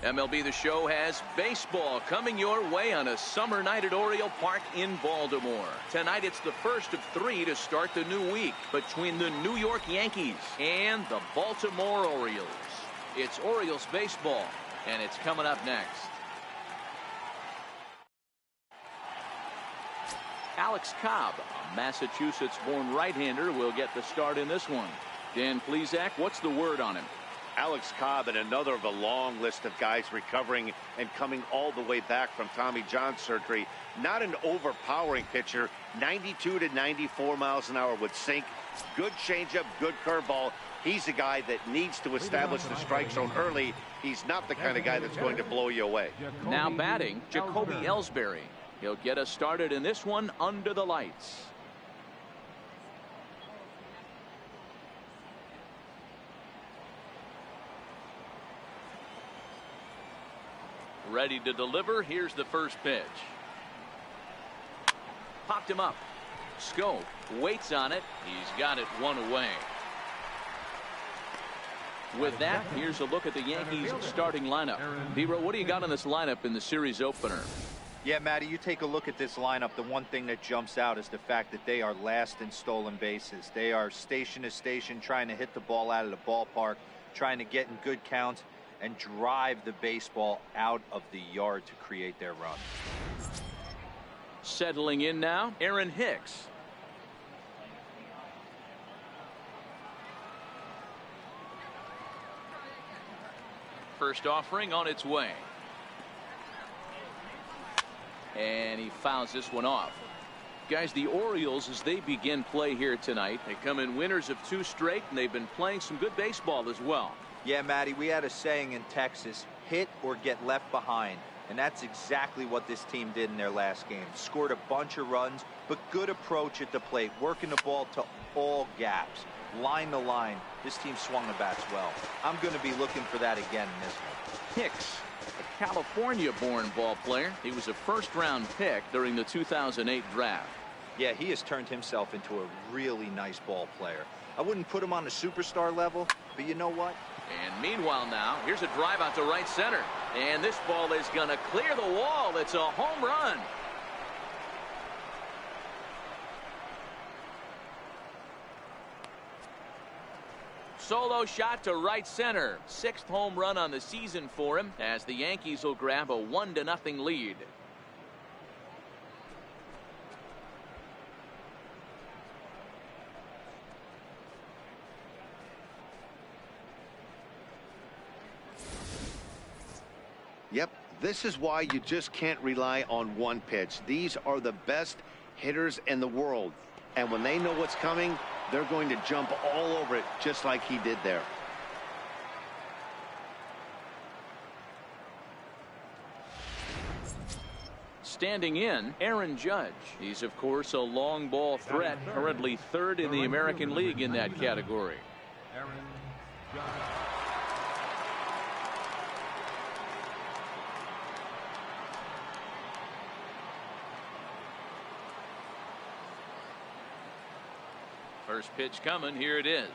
MLB The Show has baseball coming your way on a summer night at Oriole Park in Baltimore. Tonight it's the first of 3 to start the new week between the New York Yankees and the Baltimore Orioles. It's Orioles baseball, and it's coming up next. Alex Cobb, a Massachusetts-born right-hander, will get the start in this one. Dan Plesac, what's the word on him? Alex Cobb and another of a long list of guys recovering and coming all the way back from Tommy John surgery. Not an overpowering pitcher. 92 to 94 miles an hour with sink. Good changeup, good curveball. He's a guy that needs to establish the strike zone early. He's not the kind of guy that's going to blow you away. Now batting, Jacoby Ellsbury. He'll get us started in this one under the lights. Ready to deliver. Here's the first pitch. Popped him up. Scope waits on it. He's got it one away. With that, here's a look at the Yankees starting lineup. Vero, what do you got on this lineup in the series opener? Yeah, Matty, you take a look at this lineup. The one thing that jumps out is the fact that they are last in stolen bases. They are station to station trying to hit the ball out of the ballpark, trying to get in good counts and drive the baseball out of the yard to create their run. Settling in now, Aaron Hicks. First offering on its way. And he fouls this one off. Guys, the Orioles, as they begin play here tonight, they come in winners of 2 straight, and they've been playing some good baseball as well. Yeah, Matty, we had a saying in Texas, hit or get left behind. And that's exactly what this team did in their last game. Scored a bunch of runs, but good approach at the plate, working the ball to all gaps, line to line. This team swung the bats well. I'm going to be looking for that again in this one. Hicks, a California-born ball player. He was a first-round pick during the 2008 draft. Yeah, he has turned himself into a really nice ball player. I wouldn't put him on the superstar level, but you know what? And meanwhile now, here's a drive out to right center. And this ball is going to clear the wall. It's a home run. Solo shot to right center. 6th home run on the season for him as the Yankees will grab a 1-0 lead. Yep, this is why you just can't rely on one pitch. These are the best hitters in the world. And when they know what's coming, they're going to jump all over it just like he did there. Standing in, Aaron Judge. He's, of course, a long ball threat, currently 3rd in the American League in that category. Aaron Judge. First pitch coming. Here it is.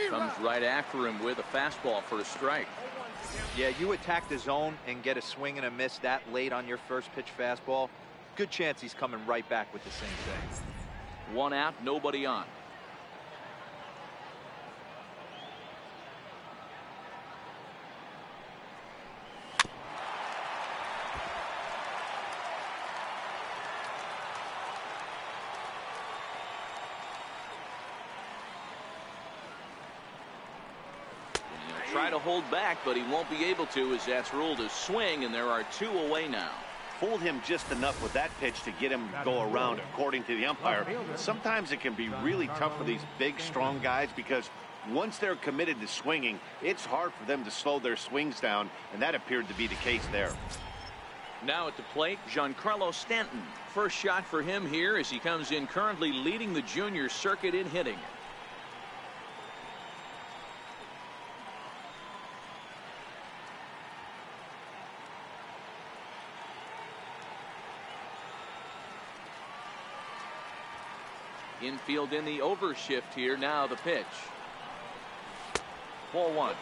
Comes right after him with a fastball for a strike. Yeah, you attack the zone and get a swing and a miss that late on your first pitch fastball. Good chance he's coming right back with the same thing. 1 out, nobody on. Try to hold back, but he won't be able to as that's ruled a swing, and there are 2 away now. Fooled him just enough with that pitch to get him to go around, according to the umpire. Sometimes it can be really tough for these big, strong guys because once they're committed to swinging, it's hard for them to slow their swings down, and that appeared to be the case there. Now at the plate, Giancarlo Stanton. First shot for him here as he comes in currently leading the junior circuit in hitting. Infield in the overshift here. Now the pitch. Ball 1.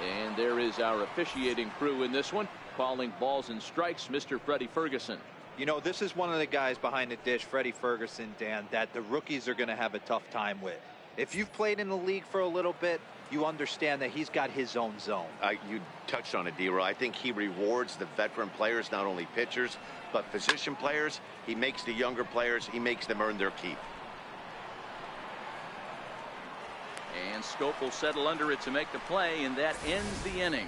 And there is our officiating crew in this one, calling balls and strikes, Mr. Freddie Ferguson. You know, this is one of the guys behind the dish, Freddie Ferguson, Dan, that the rookies are going to have a tough time with. If you've played in the league for a little bit, you understand that he's got his own zone. You touched on it, D-Roy. I think he rewards the veteran players, not only pitchers, but position players. He makes the younger players, he makes them earn their keep. And Scope will settle under it to make the play, and that ends the inning.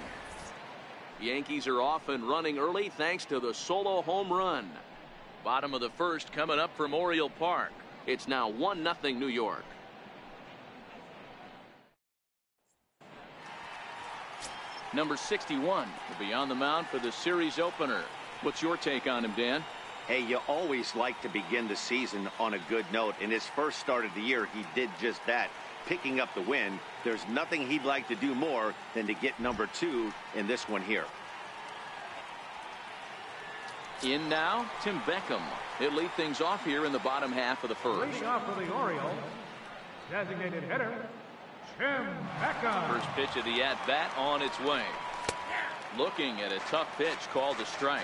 Yankees are off and running early thanks to the solo home run. Bottom of the first coming up from Oriole Park. It's now 1-0 New York. Number 61 will be on the mound for the series opener. What's your take on him, Dan? Hey, you always like to begin the season on a good note. In his first start of the year, he did just that, picking up the win. There's nothing he'd like to do more than to get number 2 in this one here. In now, Tim Beckham. He'll lead things off here in the bottom half of the first. Leading off for the Orioles, designated hitter, Tim Beckham. First pitch of the at-bat on its way. Looking at a tough pitch called a strike.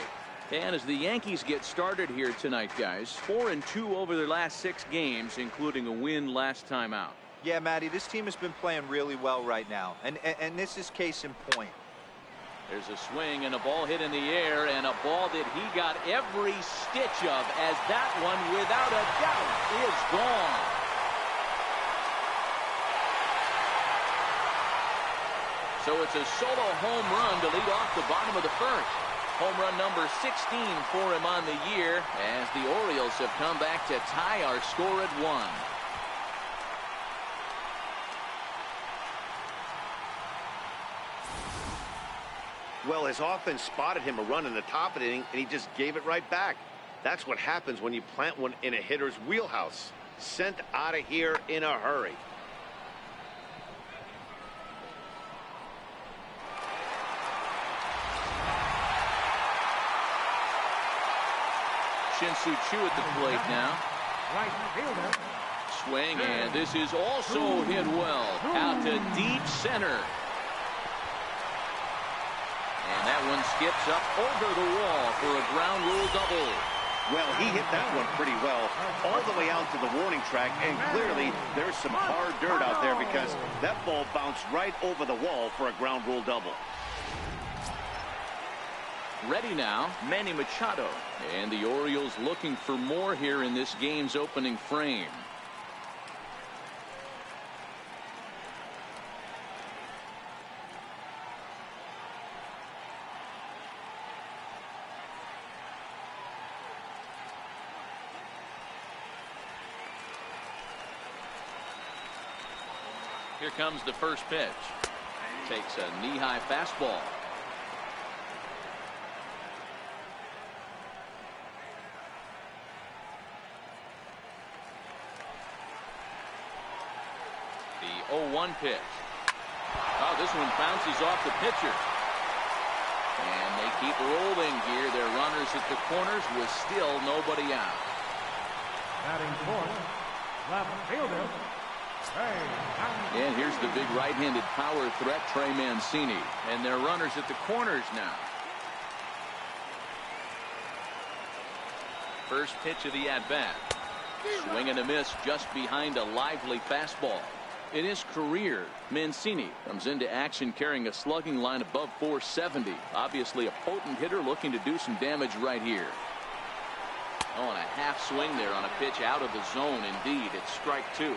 And as the Yankees get started here tonight, guys, 4-2 over their last 6 games, including a win last time out. Yeah, Matty, this team has been playing really well right now, and this is case in point. There's a swing and a ball hit in the air, and a ball that he got every stitch of, as that one, without a doubt, is gone. So it's a solo home run to lead off the bottom of the first. Home run number 16 for him on the year, as the Orioles have come back to tie our score at 1. Well, his offense spotted him a run in the top of the inning, and he just gave it right back. That's what happens when you plant one in a hitter's wheelhouse. Sent out of here in a hurry. Shin-Soo Choo at the plate now. Right fielder. Swing, and this is also hit well. Out to deep center. And that one skips up over the wall for a ground rule double. Well, he hit that one pretty well, all the way out to the warning track, and clearly there's some hard dirt out there because that ball bounced right over the wall for a ground rule double. Ready now, Manny Machado. And the Orioles looking for more here in this game's opening frame. Here comes the first pitch. Takes a knee-high fastball. The 0-1 pitch. Oh, this one bounces off the pitcher. And they keep rolling here. Their runners at the corners with still nobody out. Batting fourth, left fielder. And here's the big right-handed power threat, Trey Mancini. And their runners at the corners now. First pitch of the at-bat. Swing and a miss just behind a lively fastball. In his career, Mancini comes into action carrying a slugging line above 470. Obviously a potent hitter looking to do some damage right here. Oh, and a half swing there on a pitch out of the zone. Indeed, it's strike 2.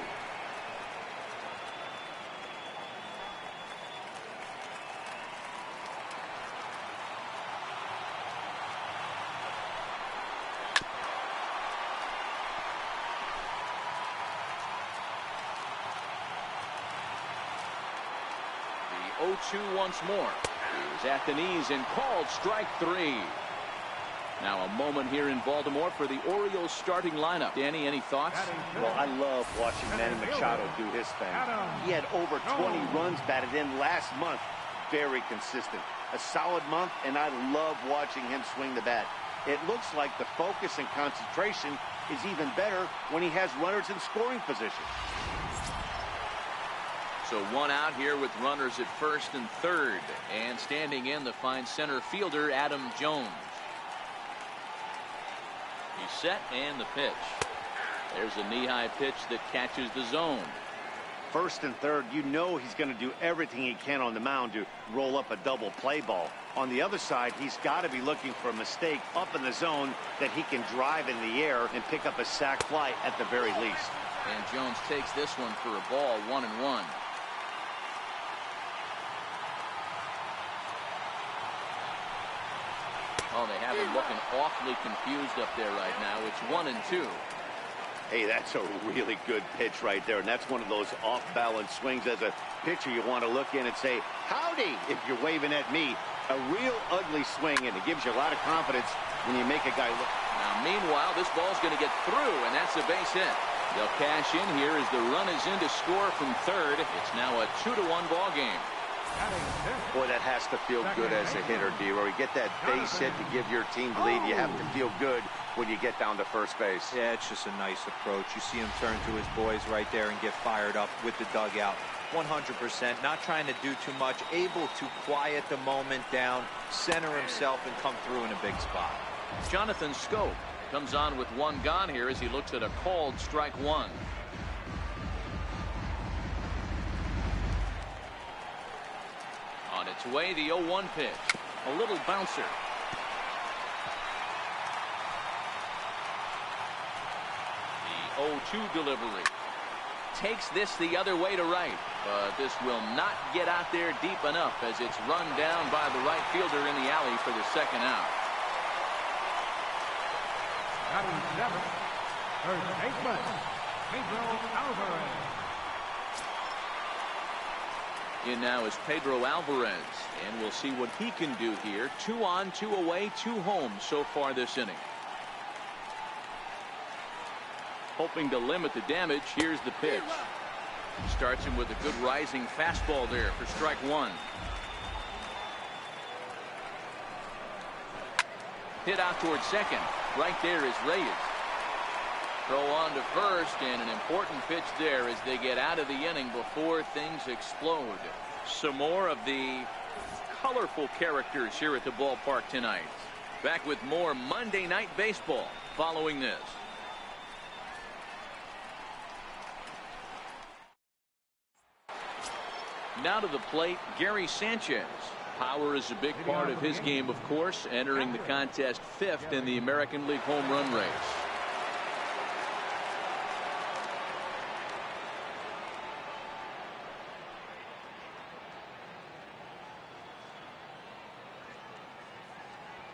The 0-2 once more. He's at the knees and called strike 3. Now a moment here in Baltimore for the Orioles starting lineup. Danny, any thoughts? Well, I love watching Manny Machado do his thing. He had over 20 runs batted in last month. Very consistent. A solid month, and I love watching him swing the bat. It looks like the focus and concentration is even better when he has runners in scoring position. So one out here with runners at first and third, and standing in the fine center fielder Adam Jones. He's set, and the pitch. There's a knee-high pitch that catches the zone. First and third, you know he's going to do everything he can on the mound to roll up a double play ball. On the other side, he's got to be looking for a mistake up in the zone that he can drive in the air and pick up a sac fly at the very least. And Jones takes this one for a ball, 1-1. Oh, they have him looking awfully confused up there right now. It's 1-2. Hey, that's a really good pitch right there, and that's one of those off-balance swings. As a pitcher, you want to look in and say, howdy, if you're waving at me. A real ugly swing, and it gives you a lot of confidence when you make a guy look. Now, meanwhile, this ball's going to get through, and that's a base hit. They'll cash in here as the run is in to score from third. It's now a 2-1 ball game. Boy, that has to feel good as a hitter, D-Roy. You get that base hit to give your team the lead. You have to feel good when you get down to first base. Yeah, it's just a nice approach. You see him turn to his boys right there and get fired up with the dugout. 100%, not trying to do too much, able to quiet the moment down, center himself, and come through in a big spot. Jonathan Scope comes on with one gone here as he looks at a called strike one. On its way, the 0-1 pitch. A little bouncer. The 0-2 delivery. Takes this the other way to right, but this will not get out there deep enough as it's run down by the right fielder in the alley for the second out. Batting seventh, third baseman, Pedro Alvarez. In now is Pedro Alvarez, and we'll see what he can do here. 2 on, 2 away, 2 home so far this inning. Hoping to limit the damage. Here's the pitch. Starts him with a good rising fastball there for strike one. Hit out towards second. Right there is Reyes. Throw on to first, and an important pitch there as they get out of the inning before things explode. Some more of the colorful characters here at the ballpark tonight. Back with more Monday Night Baseball following this. Now to the plate, Gary Sanchez. Power is a big part of his game, of course, entering the contest 5th in the American League home run race.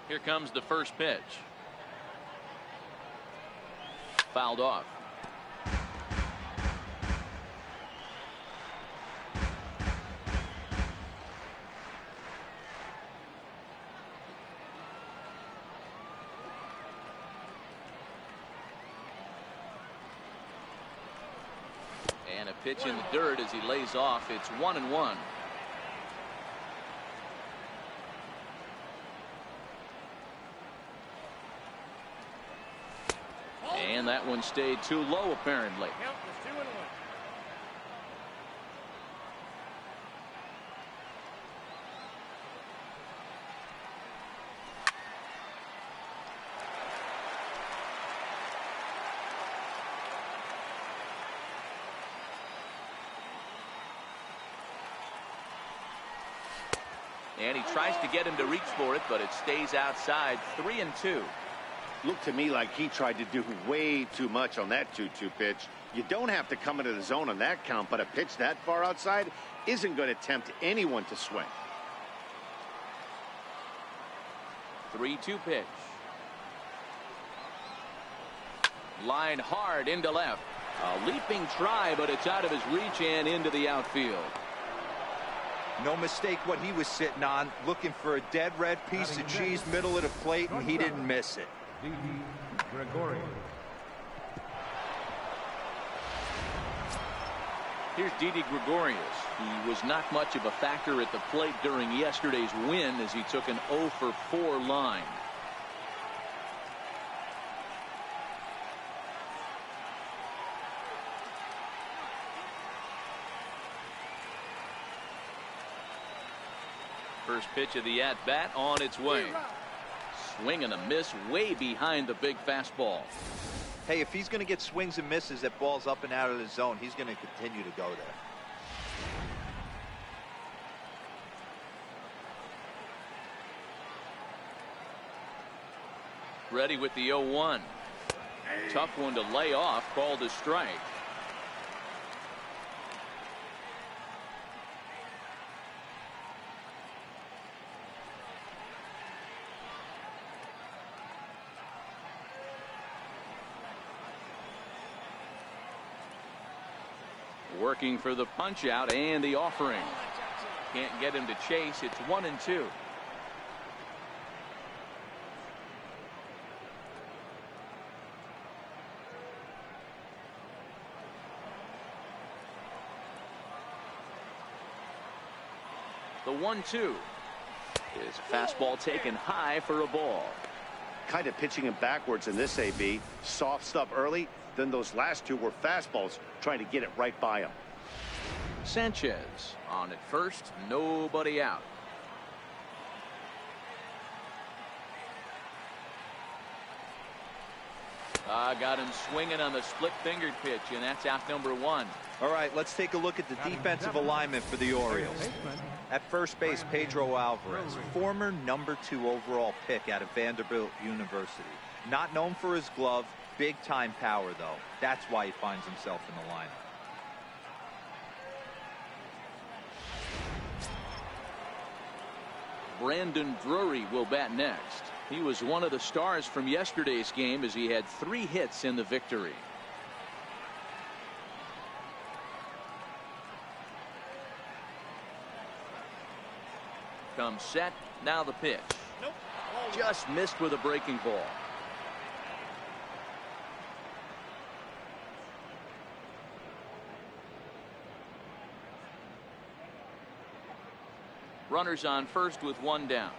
Here comes the first pitch. Fouled off. And a pitch in the dirt as he lays off. It's 1-1. And that one stayed too low, apparently. And he tries to get him to reach for it, but it stays outside. 3-2. Looked to me like he tried to do way too much on that 2-2 pitch. You don't have to come into the zone on that count, but a pitch that far outside isn't going to tempt anyone to swing. 3-2 pitch. Line hard into left. A leaping try, but it's out of his reach and into the outfield. No mistake what he was sitting on, looking for a dead red piece of cheese middle of the plate, and he didn't miss it. Here's Didi Gregorius. He was not much of a factor at the plate during yesterday's win as he took an 0-for-4 line. First pitch of the at-bat on its way. Swing and a miss way behind the big fastball. Hey, if he's going to get swings and misses at balls up and out of the zone, he's going to continue to go there. Ready with the 0-1. Tough one to lay off, called a strike. Working for the punch out and the offering. Can't get him to chase. It's 1-2. The 1-2 is a fastball taken high for a ball. Kind of pitching him backwards in this AB. Soft stuff early, then those last two were fastballs trying to get it right by him. Sanchez on at first, nobody out. Got him swinging on the split-fingered pitch, and that's out number 1. All right, let's take a look at the defensive alignment for the Orioles. At first base, Pedro Alvarez, former number 2 overall pick out of Vanderbilt University. Not known for his glove, big-time power, though. That's why he finds himself in the lineup. Brandon Drury will bat next. He was one of the stars from yesterday's game as he had 3 hits in the victory. Comes set. Now the pitch. Nope. Just missed with a breaking ball. Runners on first with 1 down.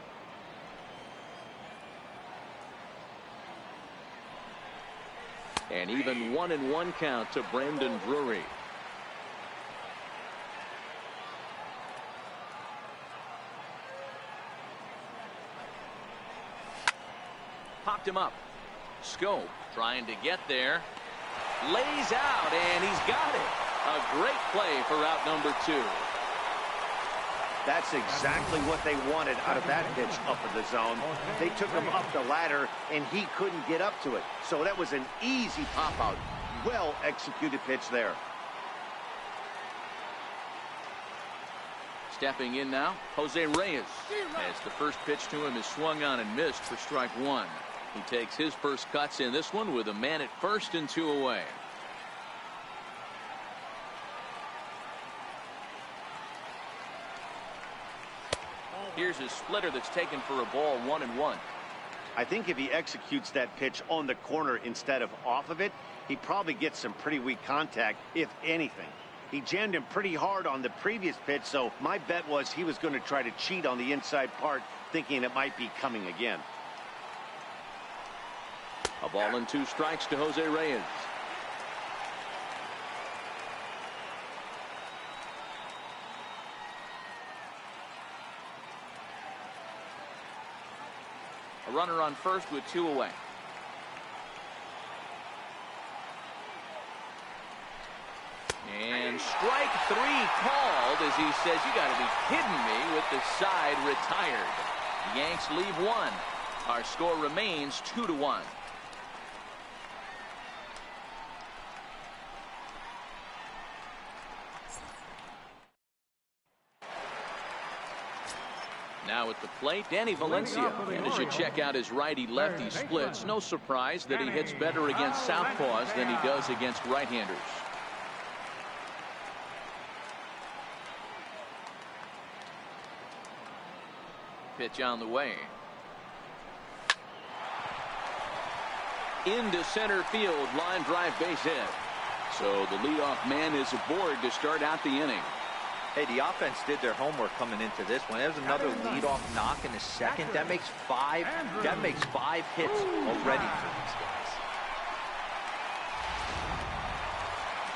And even 1-1 count to Brandon Drury. Popped him up. Scope trying to get there. Lays out, and he's got it. A great play for out number 2. That's exactly what they wanted out of that pitch up in the zone. They took him up the ladder, and he couldn't get up to it. So that was an easy pop-out. Well-executed pitch there. Stepping in now, Jose Reyes. As the first pitch to him is swung on and missed for strike 1. He takes his first cuts in this one with a man at first and 2 away. Here's his splitter that's taken for a ball, 1-1. I think if he executes that pitch on the corner instead of off of it, he probably gets some pretty weak contact, if anything. He jammed him pretty hard on the previous pitch, so my bet was he was going to try to cheat on the inside part, thinking it might be coming again. A ball and 2 strikes to Jose Reyes. A runner on first with 2 away. And strike 3 called as he says, "You got to be kidding me," with the side retired. The Yanks leave 1. Our score remains 2-1. Now at the plate, Danny Valencia. And as you check out his righty-lefty splits, no surprise that he hits better against southpaws than he does against right-handers. Pitch on the way. Into center field, line drive base hit. So the leadoff man is aboard to start out the inning. Hey, the offense did their homework coming into this one. There's another leadoff knock in the second. That makes 5. That makes 5 hits already for these guys.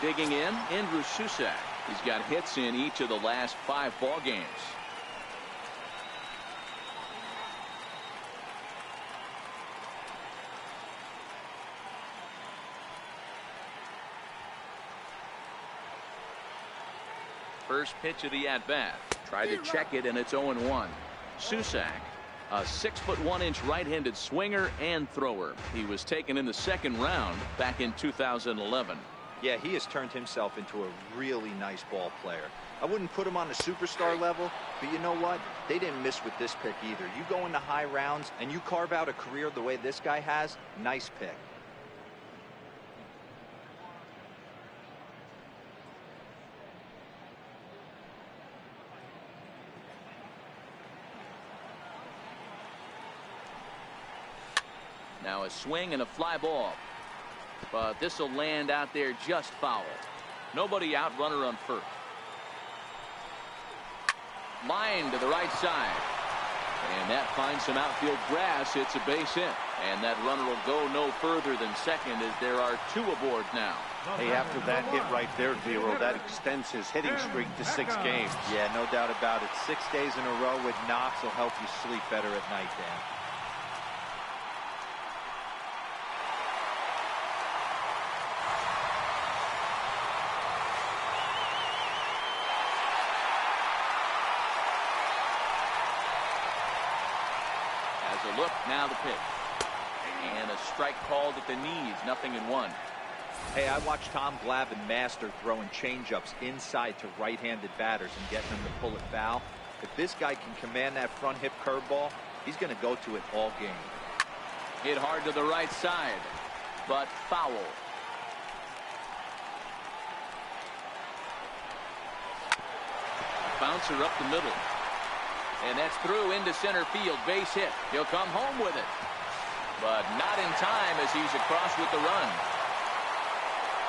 Digging in, Andrew Susak. He's got hits in each of the last 5 ball games. first pitch of the at-bat. Tried to check it, and it's 0-1. Susak, a 6'1" right-handed swinger and thrower. He was taken in the second round back in 2011. Yeah, he has turned himself into a really nice ball player. I wouldn't put him on the superstar level, but you know what? They didn't miss with this pick either. You go into high rounds and you carve out a career the way this guy has, nice pick. Now a swing and a fly ball. But this will land out there just foul. Nobody out, runner on first. Line to the right side. And that finds some outfield grass. It's a base hit. And that runner will go no further than second as there are two aboard now. Hey, after that hit right there, Zero, that extends his hitting streak to 6 games. Yeah, no doubt about it. 6 days in a row with knocks will help you sleep better at night, Dan. A look, now the pitch. And a strike called at the knees, 0-1. Hey, I watched Tom Glavine master throwing changeups inside to right-handed batters and getting them to pull it foul. If this guy can command that front hip curveball, he's going to go to it all game. Hit hard to the right side, but foul. Bouncer up the middle. And that's through into center field. Base hit. He'll come home with it. But not in time as he's across with the run.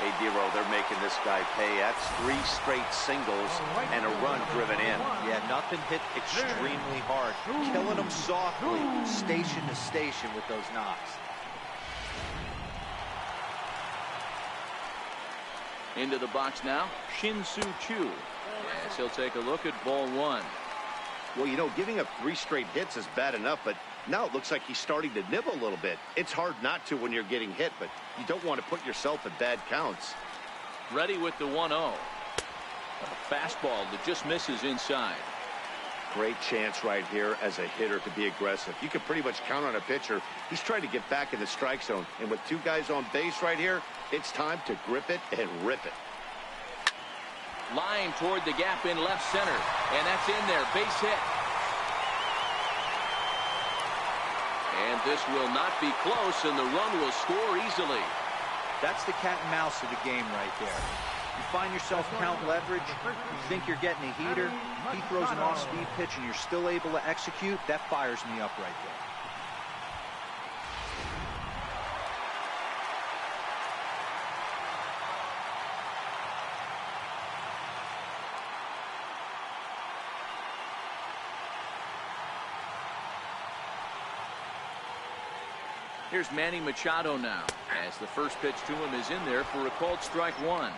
Hey, Dero, they're making this guy pay. That's 3 straight singles and a run driven in. Yeah, nothing hit extremely hard. Killing them softly, station to station with those knocks. Into the box now, Shin-Soo Choo. Yes, he'll take a look at ball 1. Well, you know, giving up 3 straight hits is bad enough, but now it looks like he's starting to nibble a little bit. It's hard not to when you're getting hit, but you don't want to put yourself in bad counts. Ready with the 1-0. A fastball that just misses inside. Great chance right here as a hitter to be aggressive. You can pretty much count on a pitcher. He's trying to get back in the strike zone, and with 2 guys on base right here, it's time to grip it and rip it. Line toward the gap in left center, and that's in there. Base hit. And this will not be close, and the run will score easily. That's the cat and mouse of the game right there. You find yourself count leverage, you think you're getting a heater, he throws an off-speed pitch and you're still able to execute, that fires me up right there. Here's Manny Machado now, as the first pitch to him is in there for a called strike 1.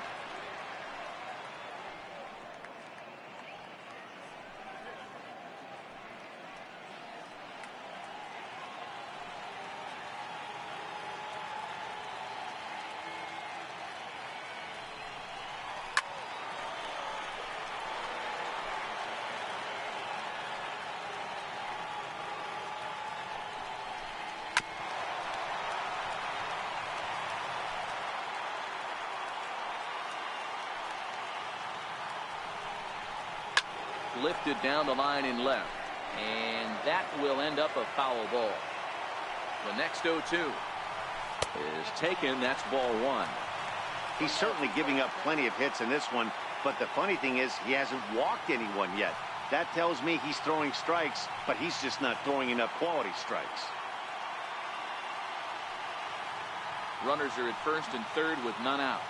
Lifted down the line in left, and that will end up a foul ball. The next 0-2 is taken. That's ball 1. He's certainly giving up plenty of hits in this one, but the funny thing is he hasn't walked anyone yet. That tells me he's throwing strikes, but he's just not throwing enough quality strikes. Runners are at first and third with none out.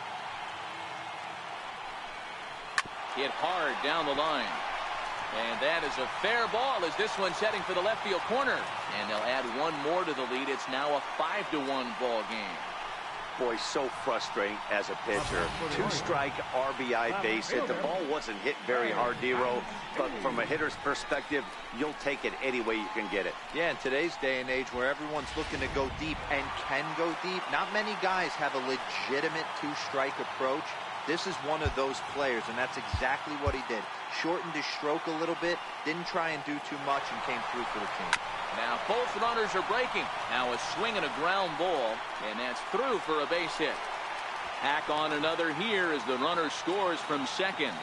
Hit hard down the line. And that is a fair ball as this one's heading for the left field corner. And they'll add 1 more to the lead. It's now a 5-1 ball game. Boy, so frustrating as a pitcher. 2-strike RBI base hit. The ball wasn't hit very hard, Dero, but from a hitter's perspective, you'll take it any way you can get it. Yeah, in today's day and age where everyone's looking to go deep and can go deep, not many guys have a legitimate 2-strike approach. This is one of those players, and that's exactly what he did. Shortened his stroke a little bit, didn't try and do too much, and came through for the team. Now both runners are breaking. Now a swing and a ground ball, and that's through for a base hit. Hack on another here as the runner scores from second.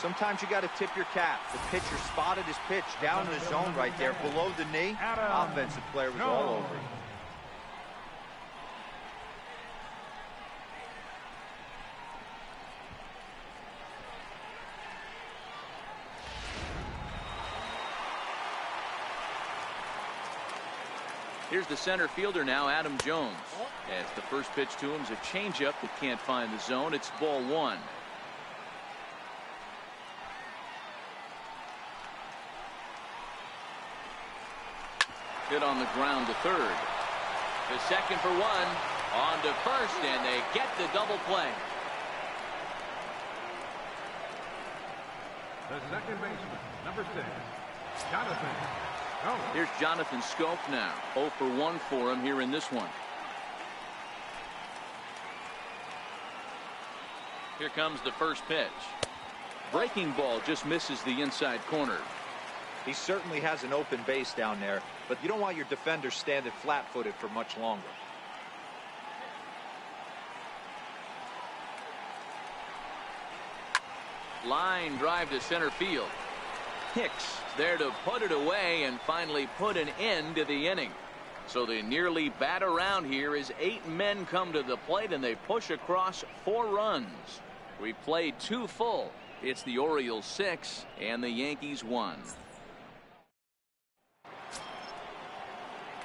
Sometimes you got to tip your cap. The pitcher spotted his pitch down in the zone right there below the knee. Offensive player was all over it. Here's the center fielder now, Adam Jones. As the first pitch to him is a changeup that can't find the zone. It's ball one. Hit on the ground to third. The second for one. On to first, and they get the double play. The second baseman, number 6, Jonathan. Here's Jonathan Scope now. 0 for 1 for him here in this one. Here comes the first pitch. Breaking ball just misses the inside corner. He certainly has an open base down there, but you don't want your defender standing flat-footed for much longer. Line drive to center field. Hicks there to put it away and finally put an end to the inning. So they nearly bat around here as 8 men come to the plate and they push across 4 runs. We played 2 full. It's the Orioles 6 and the Yankees 1.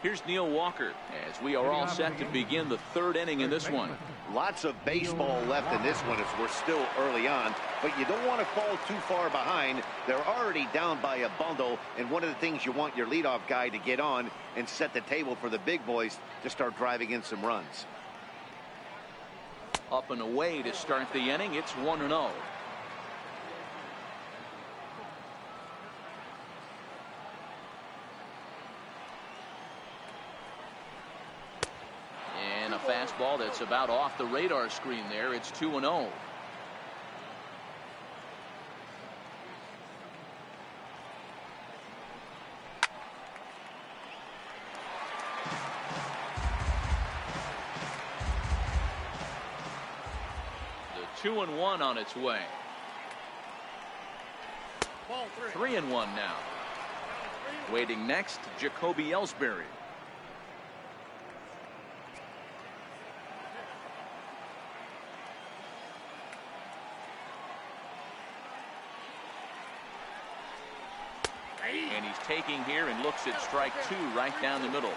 Here's Neil Walker as we are all set to begin the 3rd inning in this one. Lots of baseball left in this one as we're still early on, but you don't want to fall too far behind. They're already down by a bundle, and one of the things you want your leadoff guy to get on and set the table for the big boys to start driving in some runs. Up and away to start the inning. It's 1-0. And a fastball that's about off the radar screen there. It's 2-0. The 2-1 on its way. 3-1 now. Waiting next, Jacoby Ellsbury. And he's taking here and looks at strike 2 right down the middle.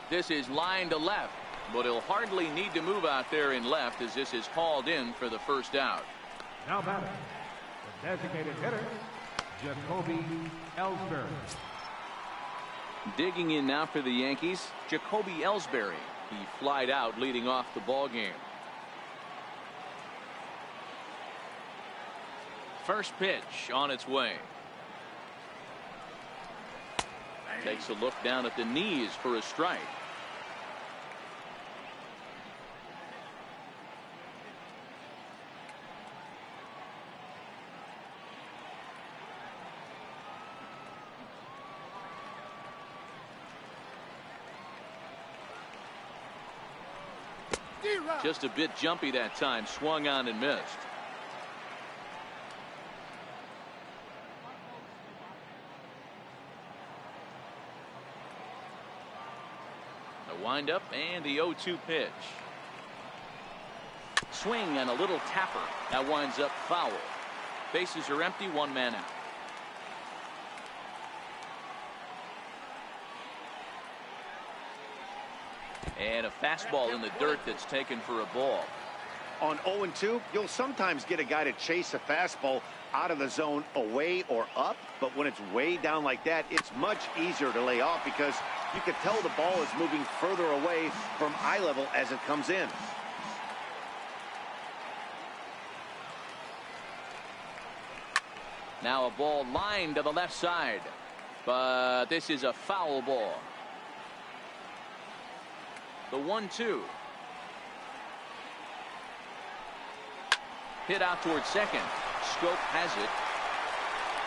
This is line to left, but he'll hardly need to move out there in left as this is called in for the first out. Now batting, the designated hitter, Jacoby Ellsbury. Digging in now for the Yankees, Jacoby Ellsbury. He flied out leading off the ball game. First pitch on its way. Takes a look down at the knees for a strike. Just a bit jumpy that time, swung on and missed. The windup and the 0-2 pitch. Swing and a little tapper. That winds up foul. Bases are empty, 1 man out. And a fastball in the dirt that's taken for a ball. On 0-2, you'll sometimes get a guy to chase a fastball out of the zone away or up, but when it's way down like that, it's much easier to lay off because you can tell the ball is moving further away from eye level as it comes in. Now a ball lined to the left side. But this is a foul ball. The 1-2. Hit out towards second. Scope has it.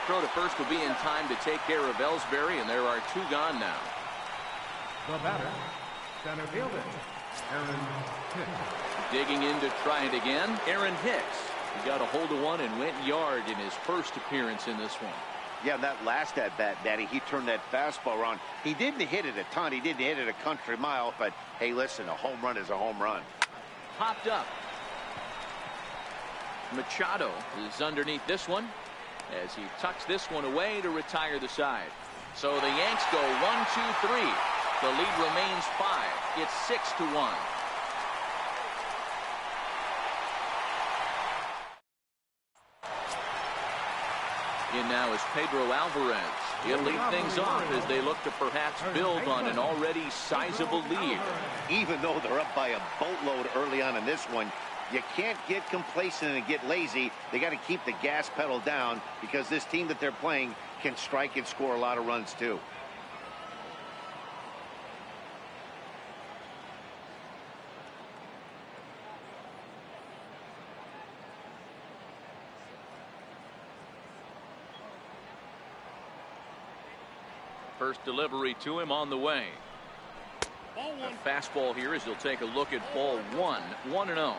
Throw to first will be in time to take care of Ellsbury, and there are 2 gone now. The batter, center fielder, Aaron Hicks. Digging in to try it again, Aaron Hicks. He got a hold of one and went yard in his first appearance in this one. Yeah, that last at bat, Daddy, he turned that fastball around. He didn't hit it a ton. He didn't hit it a country mile, but hey, listen, a home run is a home run. Popped up. Machado is underneath this one as he tucks this one away to retire the side. So the Yanks go 1-2-3. The lead remains 5. It's 6-1. In now is Pedro Alvarez. He'll lead things off as they look to perhaps build on an already sizable lead. Even though they're up by a boatload early on in this one, you can't get complacent and get lazy. They got to keep the gas pedal down because this team that they're playing can strike and score a lot of runs too. First delivery to him on the way. A fastball here as he'll take a look at ball 1, 1-0.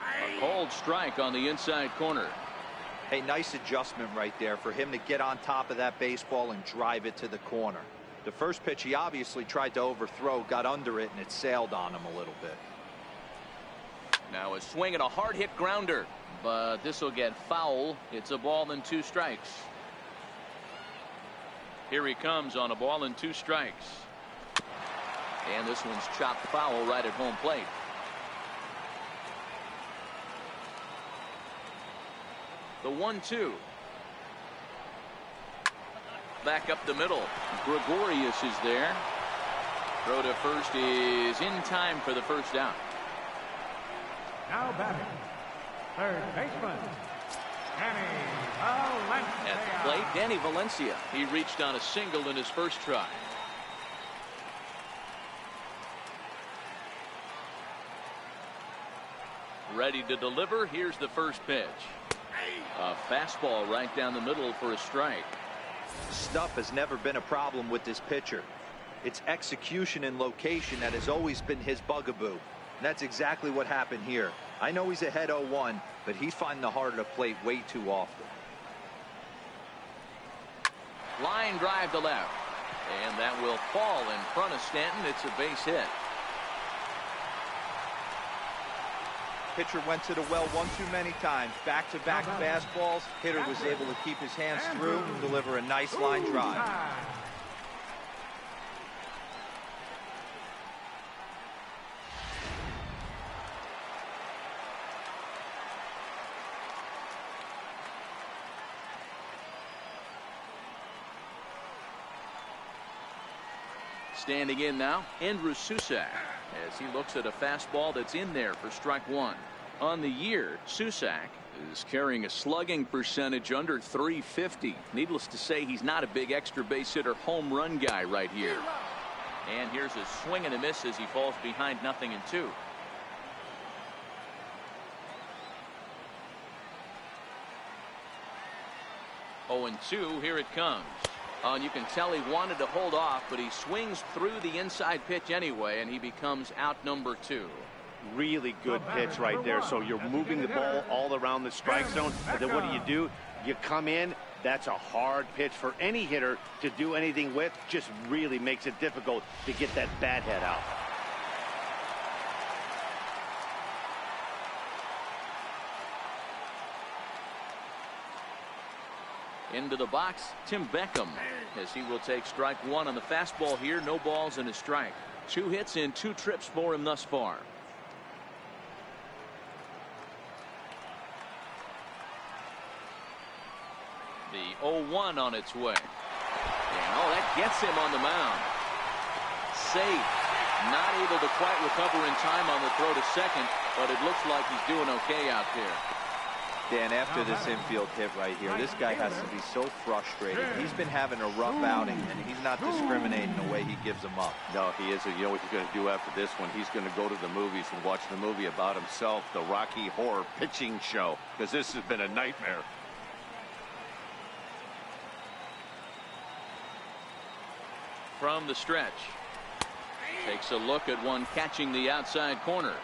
A cold strike on the inside corner. Hey, nice adjustment right there for him to get on top of that baseball and drive it to the corner. The first pitch he obviously tried to overthrow, got under it, and it sailed on him a little bit. Now a swing and a hard hit grounder, but this will get foul. It's a ball and 2 strikes. Here he comes on a ball and 2 strikes. And this one's chopped foul right at home plate. The 1-2. Back up the middle. Gregorius is there. Throw to first is in time for the first out. Now batting, third baseman, Danny Valencia. At the plate, Danny Valencia. He reached on a single in his first try. Ready to deliver. Here's the first pitch. A fastball right down the middle for a strike. Stuff has never been a problem with this pitcher. It's execution and location that has always been his bugaboo. And that's exactly what happened here. I know he's ahead 0-1, but he's finding the heart of the plate way too often. Line drive to left. And that will fall in front of Stanton. It's a base hit. Pitcher went to the well one too many times. Back-to-back fastballs. Hitter was able to keep his hands through, deliver a nice line drive. Standing in now, Andrew Susac, as he looks at a fastball that's in there for strike 1. On the year, Susac is carrying a slugging percentage under .350. Needless to say, he's not a big extra base hitter home run guy right here. And here's a swing and a miss as he falls behind 0-2. Oh, and 2, here it comes. And you can tell he wanted to hold off, but he swings through the inside pitch anyway, and he becomes out number 2. Really good pitch right there. So you're moving the ball all around the strike zone, and then what do? You come in. That's a hard pitch for any hitter to do anything with. Just really makes it difficult to get that bat head out. Into the box, Tim Beckham, as he will take strike 1 on the fastball here. No balls and a strike. 2 hits in 2 trips for him thus far. The 0-1 on its way. And that gets him on the mound. Safe. Not able to quite recover in time on the throw to second, but it looks like he's doing okay out there. Dan, after this infield hit right here, this guy has to be so frustrated. He's been having a rough outing, and he's not discriminating the way he gives them up. No, he isn't. You know what he's going to do after this one? He's going to go to the movies and watch the movie about himself, the Rocky Horror Pitching Show, because this has been a nightmare. From the stretch. Takes a look at one catching the outside corner.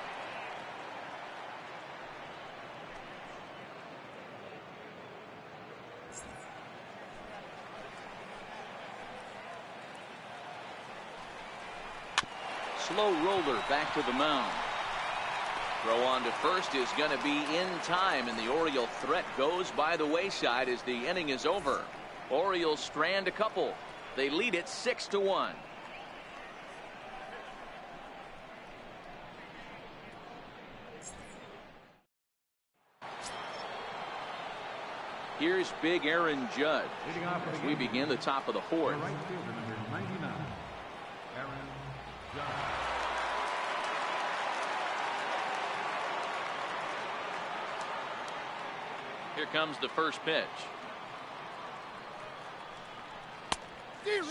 Slow roller back to the mound. Throw on to first is going to be in time, and the Oriole threat goes by the wayside as the inning is over. Orioles strand a couple. They lead it 6-1. Here's big Aaron Judge as we begin the top of the fourth. Right fielder, number 99, Aaron Judge. Here comes the first pitch.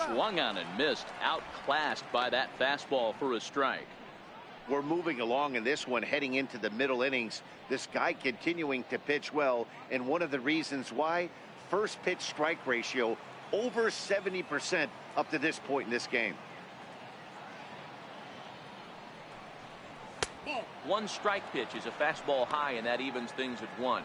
Swung on and missed, outclassed by that fastball for a strike. We're moving along in this one, heading into the middle innings. This guy continuing to pitch well, and one of the reasons why, first pitch strike ratio over 70% up to this point in this game. One strike pitch is a fastball high, and that evens things at 1.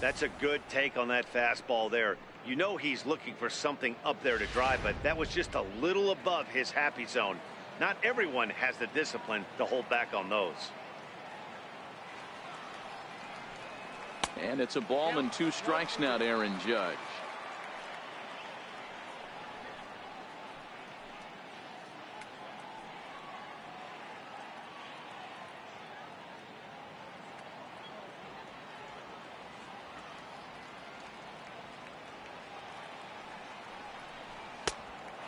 That's a good take on that fastball there. You know he's looking for something up there to drive, but that was just a little above his happy zone. Not everyone has the discipline to hold back on those. And it's a ball and 2 strikes now to Aaron Judge.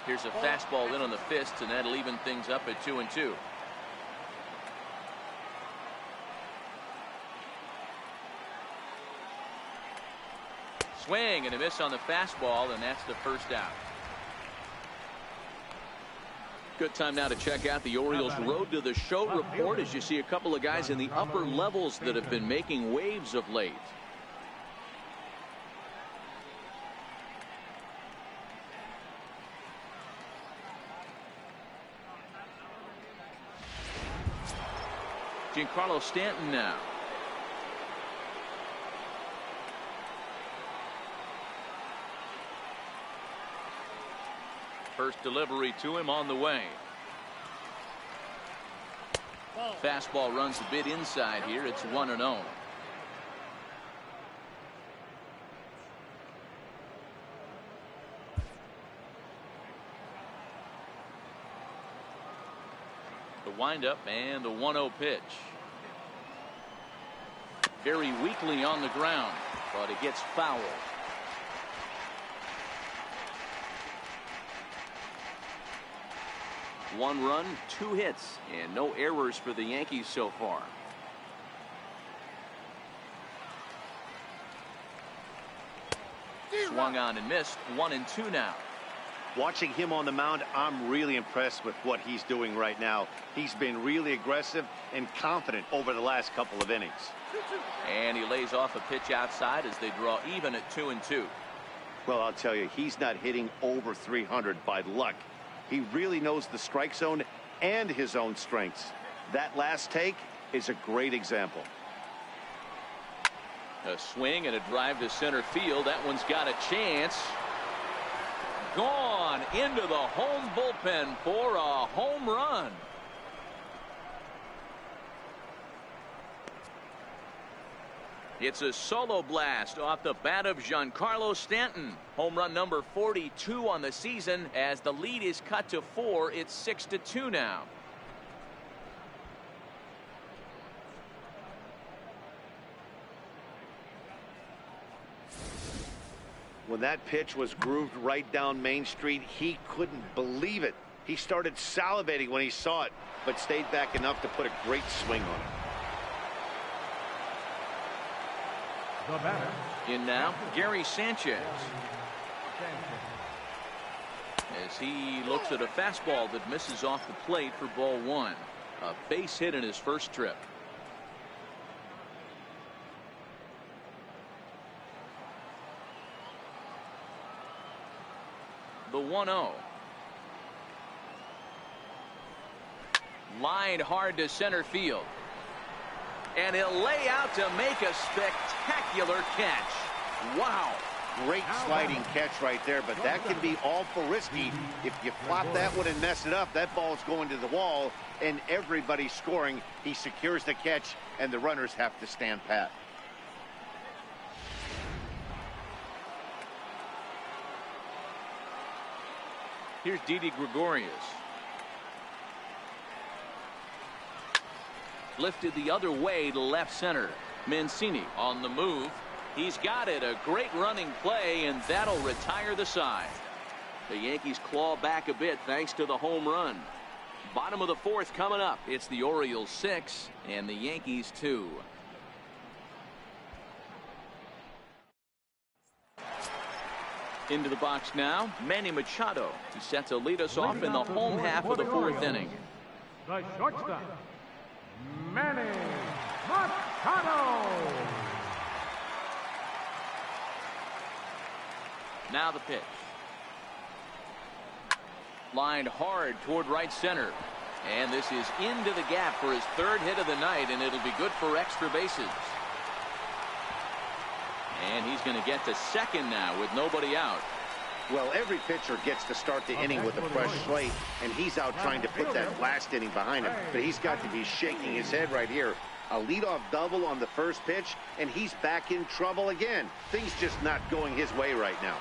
Here's a fastball in on the fists, and that'll even things up at 2-2. Swing and a miss on the fastball, and that's the first out. Good time now to check out the Orioles Road to the Show report as you see a couple of guys in the upper levels that have been making waves of late. Giancarlo Stanton now. First delivery to him on the way. Fastball runs a bit inside here. It's 1-0. The windup and the 1-0 pitch. Very weakly on the ground, but it gets fouled. One run, 2 hits, and no errors for the Yankees so far. Swung on and missed. 1-2 now. Watching him on the mound, I'm really impressed with what he's doing right now. He's been really aggressive and confident over the last couple of innings. And he lays off a pitch outside as they draw even at 2-2. Well, I'll tell you, he's not hitting over 300 by luck. He really knows the strike zone and his own strengths. That last take is a great example. A swing and a drive to center field. That one's got a chance. Gone into the home bullpen for a home run. It's a solo blast off the bat of Giancarlo Stanton. Home run number 42 on the season. As the lead is cut to 4, it's 6-2 now. When that pitch was grooved right down Main Street, he couldn't believe it. He started salivating when he saw it, but stayed back enough to put a great swing on it. The batter. In now, Gary Sanchez. As he looks at a fastball that misses off the plate for ball one. A base hit in his first trip. The 1-0. Lined hard to center field. And he'll lay out to make a spectacular catch. Wow. Great sliding catch right there, but that can be awful risky. If you flop that one and mess it up, that ball's going to the wall, and everybody's scoring. He secures the catch, and the runners have to stand pat. Here's Didi Gregorius. Lifted the other way to left center. Mancini on the move. He's got it. A great running play, and that'll retire the side. The Yankees claw back a bit thanks to the home run. Bottom of the fourth coming up. It's the Orioles 6 and the Yankees 2. Into the box now, Manny Machado. He sets to lead us off in the home half of the fourth inning. The shortstop, Manny Machado. Now the pitch. Lined hard toward right center. And this is into the gap for his third hit of the night, and it'll be good for extra bases. And he's going to get to second now with nobody out. Well, every pitcher gets to start the inning with a fresh slate, and he's out trying to put that last inning behind him. But he's got to be shaking his head right here. A leadoff double on the first pitch, and he's back in trouble again. Things just not going his way right now.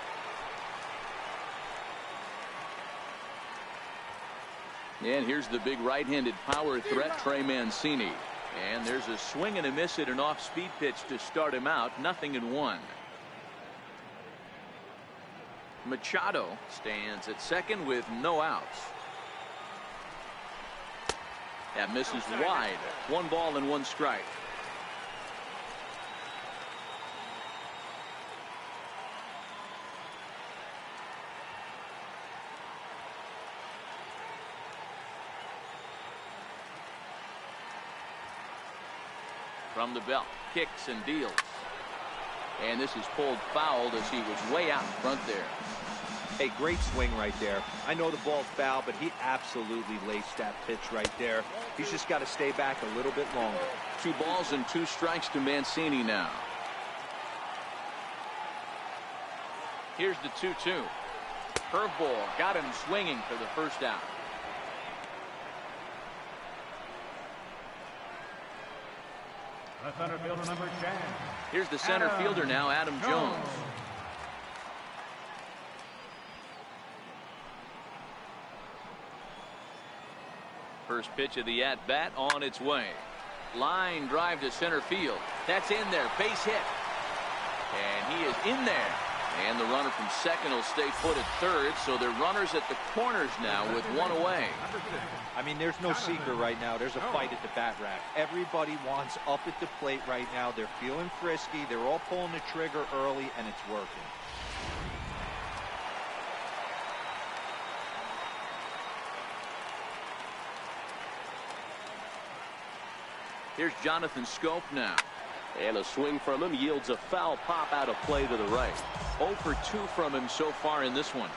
And here's the big right-handed power threat, Trey Mancini. And there's a swing and a miss at an off-speed pitch to start him out. 0-1. Machado stands at second with no outs. That misses wide. 1 ball and 1 strike. From the belt, kicks and deals. And this is pulled foul as he was way out in front there. Hey, great swing right there. I know the ball's foul, but he absolutely laced that pitch right there. He's just got to stay back a little bit longer. 2 balls and 2 strikes to Mancini now. Here's the 2-2. Curveball got him swinging for the first out. The center fielder, number 10. Here's the center fielder now, Adam Jones. First pitch of the at-bat on its way. Line drive to center field. That's in there. Base hit. And he is in there. And the runner from second will stay put at third, so they're runners at the corners now with 1 away. I mean, there's no secret right now. There's a fight at the bat rack. Everybody wants up at the plate right now. They're feeling frisky. They're all pulling the trigger early, and it's working. Here's Jonathan Scope now. And a swing from him yields a foul pop out of play to the right. 0 for 2 from him so far in this one.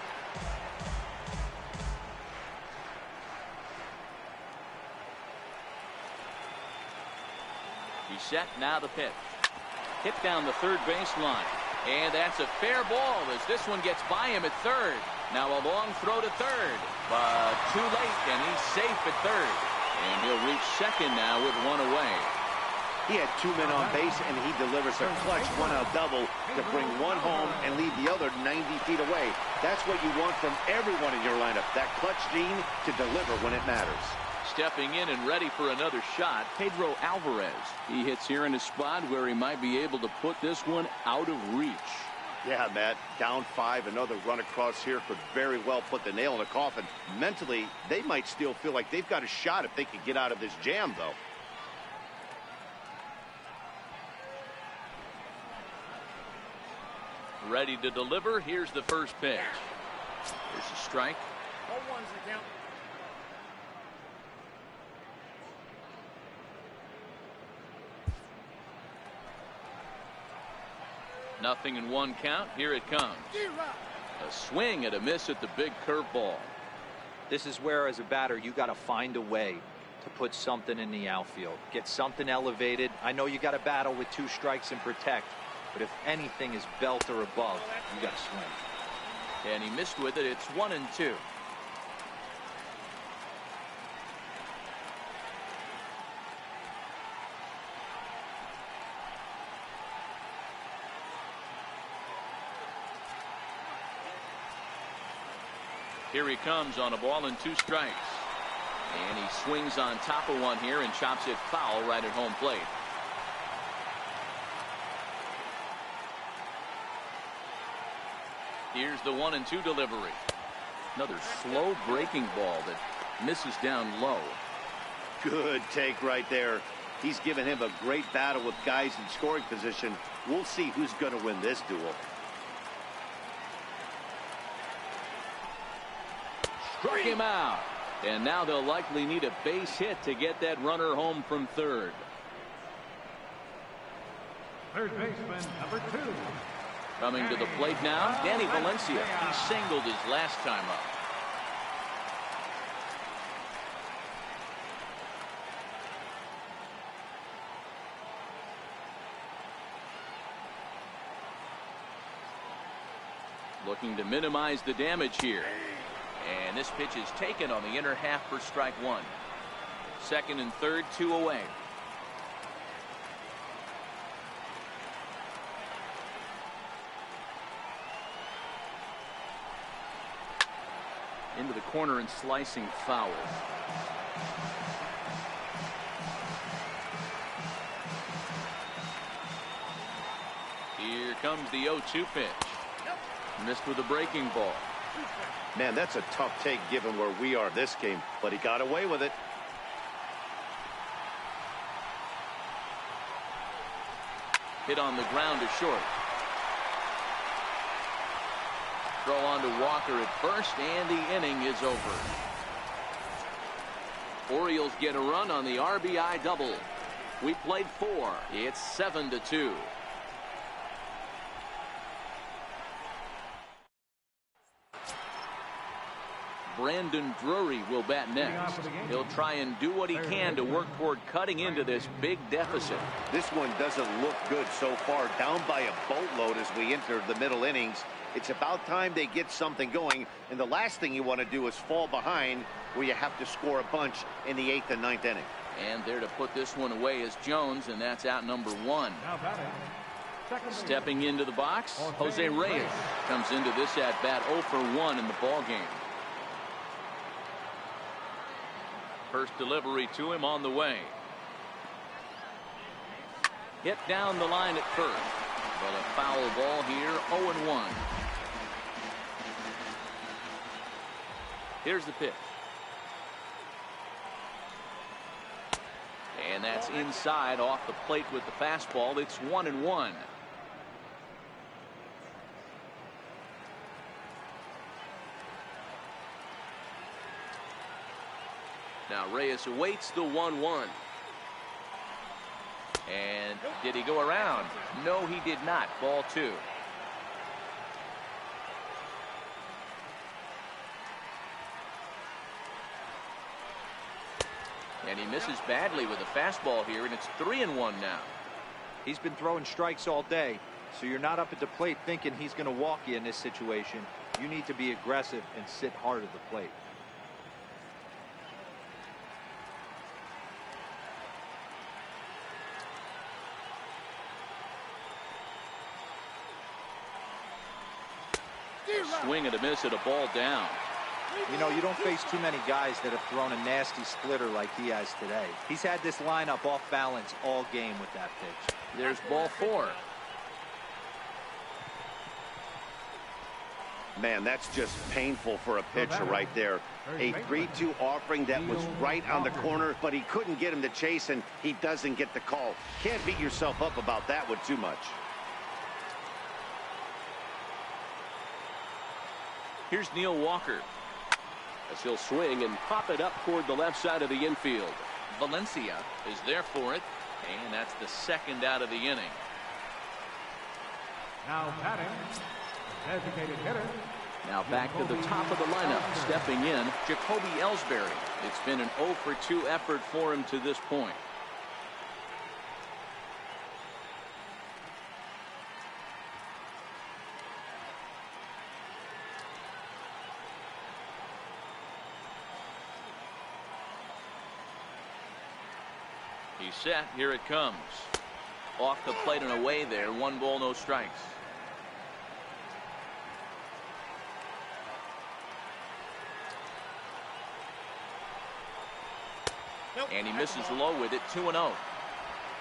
He's set, now the pitch. Hit down the third baseline. And that's a fair ball as this one gets by him at third. Now a long throw to third. But too late, and he's safe at third. And he'll reach second now with 1 away. He had 2 men on base, and he delivers a clutch 1-out double to bring 1 home and leave the other 90 feet away. That's what you want from everyone in your lineup, that clutch gene to deliver when it matters. Stepping in and ready for another shot, Pedro Alvarez. He hits here in a spot where he might be able to put this one out of reach. Yeah, Matt, down 5, another run across here could very well put the nail in the coffin. Mentally, they might still feel like they've got a shot if they could get out of this jam, though. Ready to deliver. Here's the first pitch. Here's a strike. 0-1's the count. Nothing in one count. Here it comes. A swing and a miss at the big curveball. This is where, as a batter, you got to find a way to put something in the outfield. Get something elevated. I know you got to battle with 2 strikes and protect, but if anything is belt or above, you got to swing. And he missed with it. It's 1-2. Here he comes on a ball and 2 strikes. And he swings on top of one here and chops it foul right at home plate. Here's the 1-2 delivery. Another slow breaking ball that misses down low. Good take right there. He's given him a great battle with guys in scoring position. We'll see who's going to win this duel. Struck him out. And now they'll likely need a base hit to get that runner home from third. Third baseman, number 2. Coming to the plate now, Danny Valencia. He singled his last time up. Looking to minimize the damage here. And this pitch is taken on the inner half for strike 1. Second and third, 2 away. Into the corner and slicing foul. Here comes the 0-2 pitch. Missed with a breaking ball. Man, that's a tough take given where we are this game, but he got away with it. Hit on the ground to short. Throw on to Walker at first, and the inning is over. Orioles get a run on the RBI double. We played 4. It's 7-2. Brandon Drury will bat next. He'll try and do what he can to work toward cutting into this big deficit. This one doesn't look good so far. Down by a boatload as we enter the middle innings. It's about time they get something going, and the last thing you want to do is fall behind where you have to score a bunch in the 8th and 9th inning. And there to put this one away is Jones, and that's out number 1. Stepping into the box, Jose Reyes comes into this at bat 0 for 1 in the ball game. First delivery to him on the way. Hit down the line at first. But a foul ball here, 0-1. Here's the pitch. And that's inside off the plate with the fastball. It's 1-1. Now Reyes awaits the 1-1. And did he go around? No, he did not. Ball 2. And he misses badly with a fastball here, and it's 3-1 now. He's been throwing strikes all day, so you're not up at the plate thinking he's going to walk you in this situation. You need to be aggressive and sit hard at the plate. Swing and a miss at a ball down. You know, you don't face too many guys that have thrown a nasty splitter like he has today. He's had this lineup off balance all game with that pitch. There's ball 4. Man, that's just painful for a pitcher right there. A 3-2 offering that was right on the corner, but he couldn't get him to chase, and he doesn't get the call. Can't beat yourself up about that one too much. Here's Neil Walker. As he'll swing and pop it up toward the left side of the infield. Valencia is there for it, and that's the second out of the inning. Now batting, designated hitter. Now back to the top of the lineup. Stepping in, Jacoby Ellsbury. It's been an 0 for 2 effort for him to this point. He's set. Here it comes. Off the plate and away there. 1 ball, no strikes. And he misses low with it. 2-0.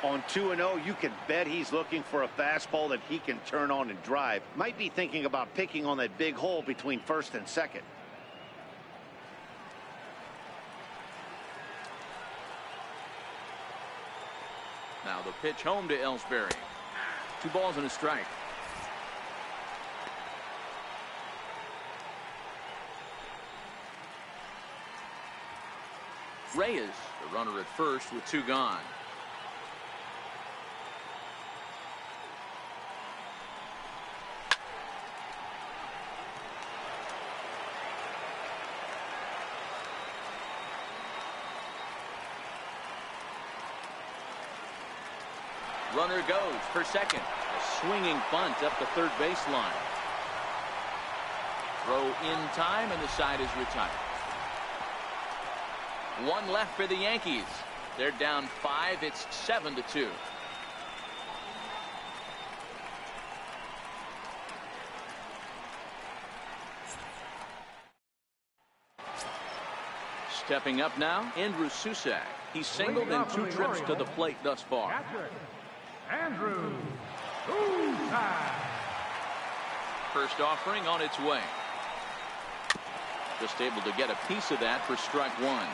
On 2-0, you can bet he's looking for a fastball that he can turn on and drive. Might be thinking about picking on that big hole between first and second. Now the pitch home to Ellsbury. 2 balls and a strike. Reyes, the runner at first with 2 gone. Runner goes for second. A swinging bunt up the third baseline. Throw in time, and the side is retired. 1 left for the Yankees. They're down 5. It's 7-2. Stepping up now, Andrew Susac. He's singled in 2 trips to the plate thus far. Andrew Susac. First offering on its way. Just able to get a piece of that for strike 1.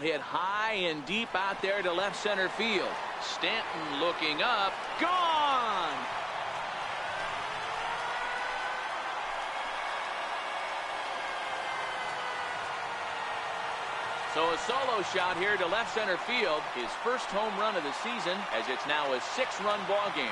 Hit high and deep out there to left center field. Stanton looking up. Gone! So a solo shot here to left center field. His first home run of the season, as it's now a 6-run ball game.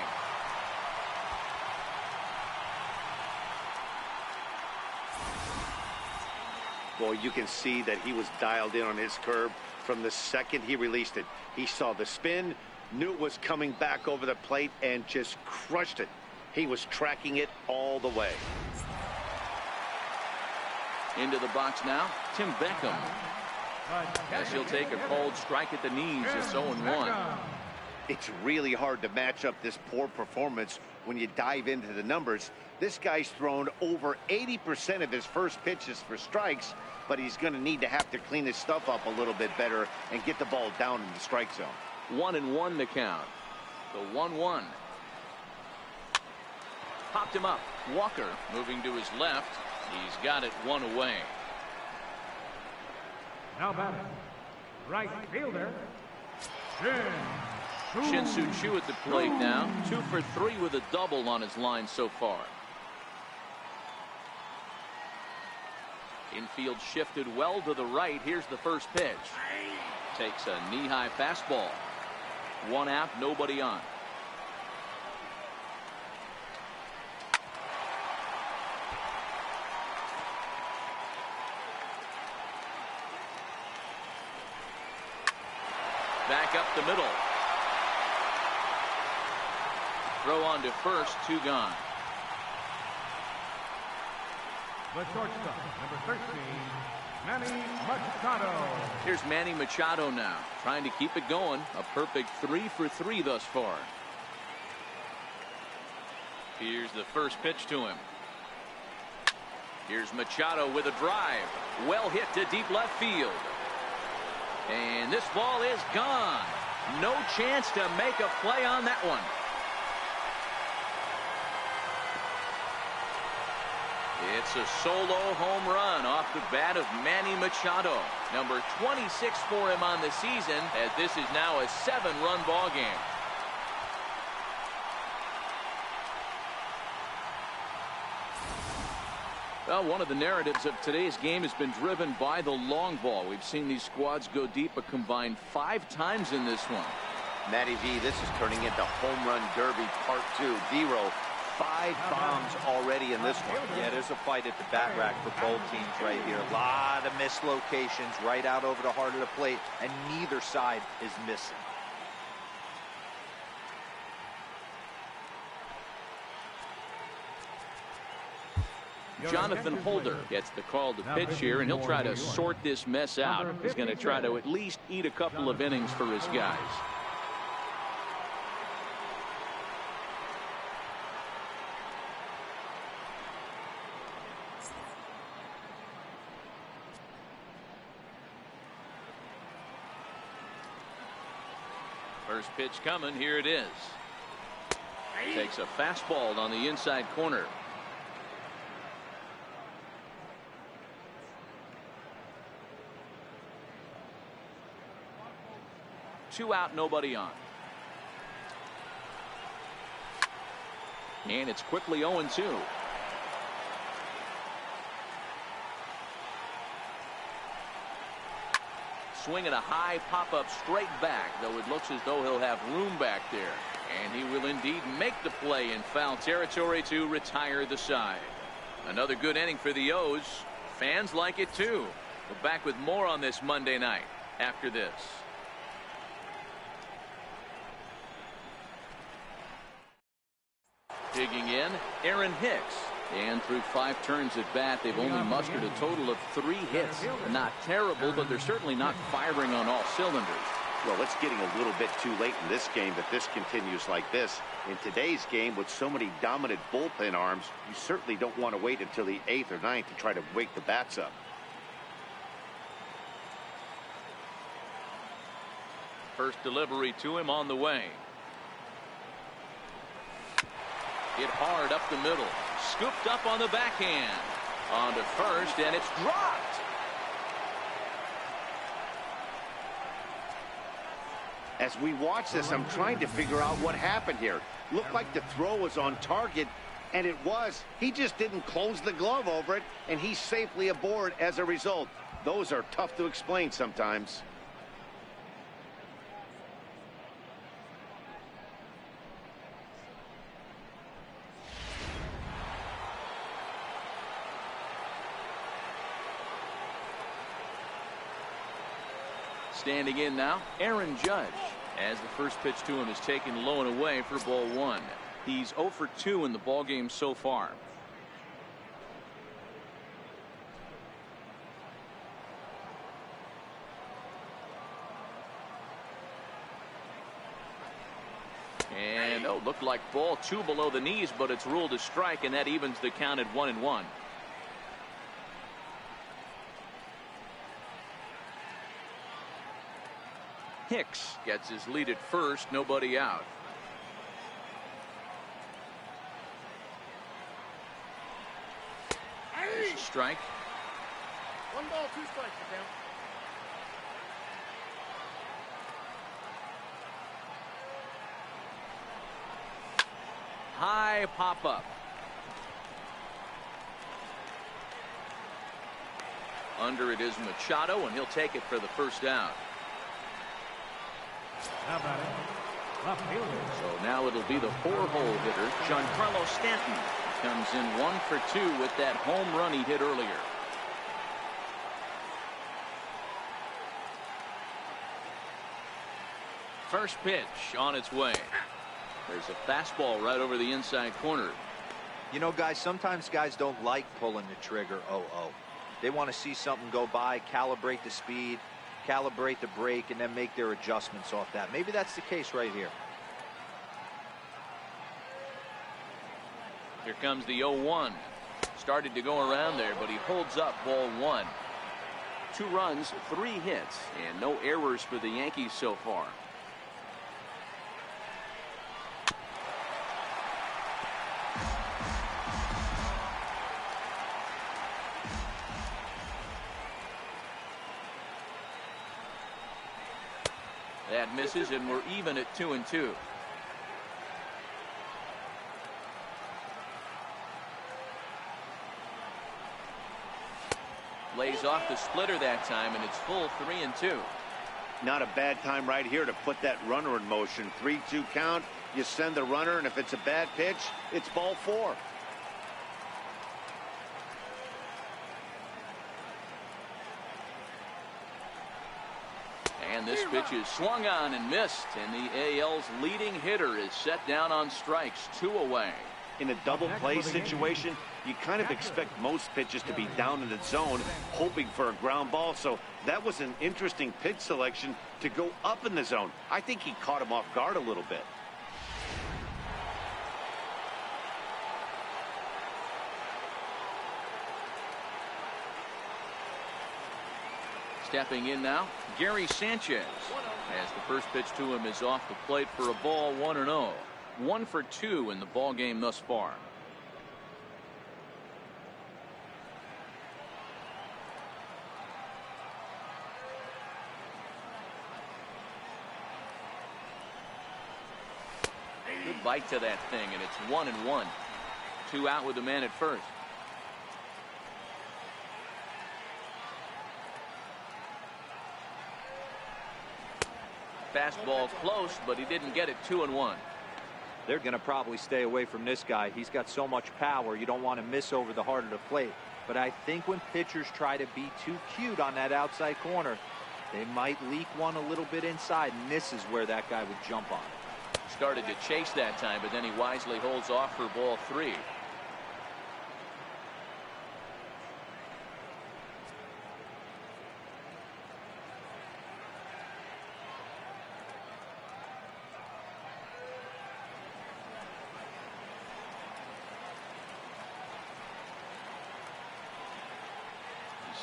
Boy, you can see that he was dialed in on his curve from the second he released it. He saw the spin, knew it was coming back over the plate, and just crushed it. He was tracking it all the way. Into the box now, Tim Beckham. As he'll take a cold strike at the knees. It's 0-1. It's really hard to match up this poor performance when you dive into the numbers. This guy's thrown over 80% of his first pitches for strikes, but he's going to need to have to clean his stuff up a little bit better and get the ball down in the strike zone. 1-1 to count. The 1-1. Popped him up. Walker moving to his left. He's got it 1 away. Now batting, right fielder, Shin-Soo Choo at the plate now. 2 for 3 with a double on his line so far. Infield shifted well to the right. Here's the first pitch. Takes a knee-high fastball. 1 out, nobody on. Back up the middle. Throw on to first, 2 gone. the shortstop, number 13, Manny Machado. Here's Manny Machado now, trying to keep it going. A perfect 3 for 3 thus far. Here's the first pitch to him. Here's Machado with a drive. Well hit to deep left field. And this ball is gone. No chance to make a play on that one. It's a solo home run off the bat of Manny Machado. Number 26 for him on the season, as this is now a 7-run ball game. Well, one of the narratives of today's game has been driven by the long ball. We've seen these squads go deep, but combined 5 times in this one. Matty V, this is turning into home run derby part 2. D-Row, 5 bombs already in this one. Yeah, there's a fight at the bat rack for both teams right here. A lot of missed locations right out over the heart of the plate, and neither side is missing. Jonathan Holder gets the call to pitch here, and he'll try to sort this mess out. He's going to try to at least eat a couple of innings for his guys. First pitch coming. Here it is. Takes a fastball on the inside corner. Two out, nobody on. And it's quickly 0-2. Swinging a high pop-up straight back, though it looks as though he'll have room back there. And he will indeed make the play in foul territory to retire the side. Another good inning for the O's. Fans like it too. We're back with more on this Monday night after this. Digging in, Aaron Hicks. And through 5 turns at bat, they've only mustered a total of 3 hits. Not terrible, but they're certainly not firing on all cylinders. Well, it's getting a little bit too late in this game that this continues like this. In today's game, with so many dominant bullpen arms, you certainly don't want to wait until the 8th or 9th to try to wake the bats up. First delivery to him on the way. Hit hard up the middle. Scooped up on the backhand. On to first, and it's dropped. As we watch this, I'm trying to figure out what happened here. Looked like the throw was on target, and it was. He just didn't close the glove over it, and he's safely aboard as a result. Those are tough to explain sometimes. Standing in now, Aaron Judge, as the first pitch to him is taken low and away for ball 1. He's 0 for 2 in the ball game so far. And looked like ball 2 below the knees, but it's ruled a strike, and that evens the count at 1-1. Hicks gets his lead at first, nobody out. There's a strike. 1 ball, 2 strikes, count. High pop up. Under it is Machado, and he'll take it for the first down. So now it'll be the 4-hole hitter, Giancarlo Stanton. Comes in 1 for 2 with that home run he hit earlier. First pitch on its way. There's a fastball right over the inside corner. You know, guys, sometimes guys don't like pulling the trigger 0-0. They want to see something go by, calibrate the speed, calibrate the break, and then make their adjustments off that. Maybe that's the case right here. Here comes the 0-1. Started to go around there, but he holds up ball 1. 2 runs, 3 hits, and no errors for the Yankees so far. That misses, and we're even at 2-2. Lays off the splitter that time, and it's full 3-2. Not a bad time right here to put that runner in motion. 3-2 count. You send the runner, and if it's a bad pitch, it's ball 4. And this pitch is swung on and missed, and the AL's leading hitter is set down on strikes, 2 away. In a double play situation, you kind of expect most pitches to be down in the zone, hoping for a ground ball. So that was an interesting pitch selection to go up in the zone. I think he caught him off guard a little bit. Stepping in now, Gary Sanchez, as the first pitch to him is off the plate for a ball, 1-0. 1 for 2 in the ball game thus far. Good bite to that thing, and it's 1-1. 2 out with the man at first. Fastball close, but he didn't get it. 2-1. They're going to probably stay away from this guy. He's got so much power. You don't want to miss over the heart of the plate. But I think when pitchers try to be too cute on that outside corner, they might leak one a little bit inside, and this is where that guy would jump on. Started to chase that time, but then he wisely holds off for ball 3.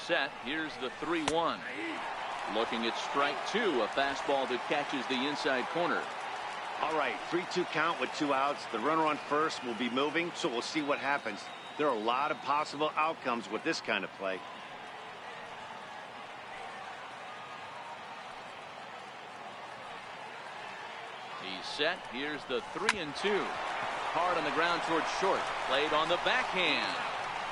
Set. Here's the 3-1. Looking at strike 2, a fastball that catches the inside corner. All right, 3-2 count with 2 outs. The runner on first will be moving, so we'll see what happens. There are a lot of possible outcomes with this kind of play. He's set. Here's the 3-2. Hard on the ground towards short. Played on the backhand.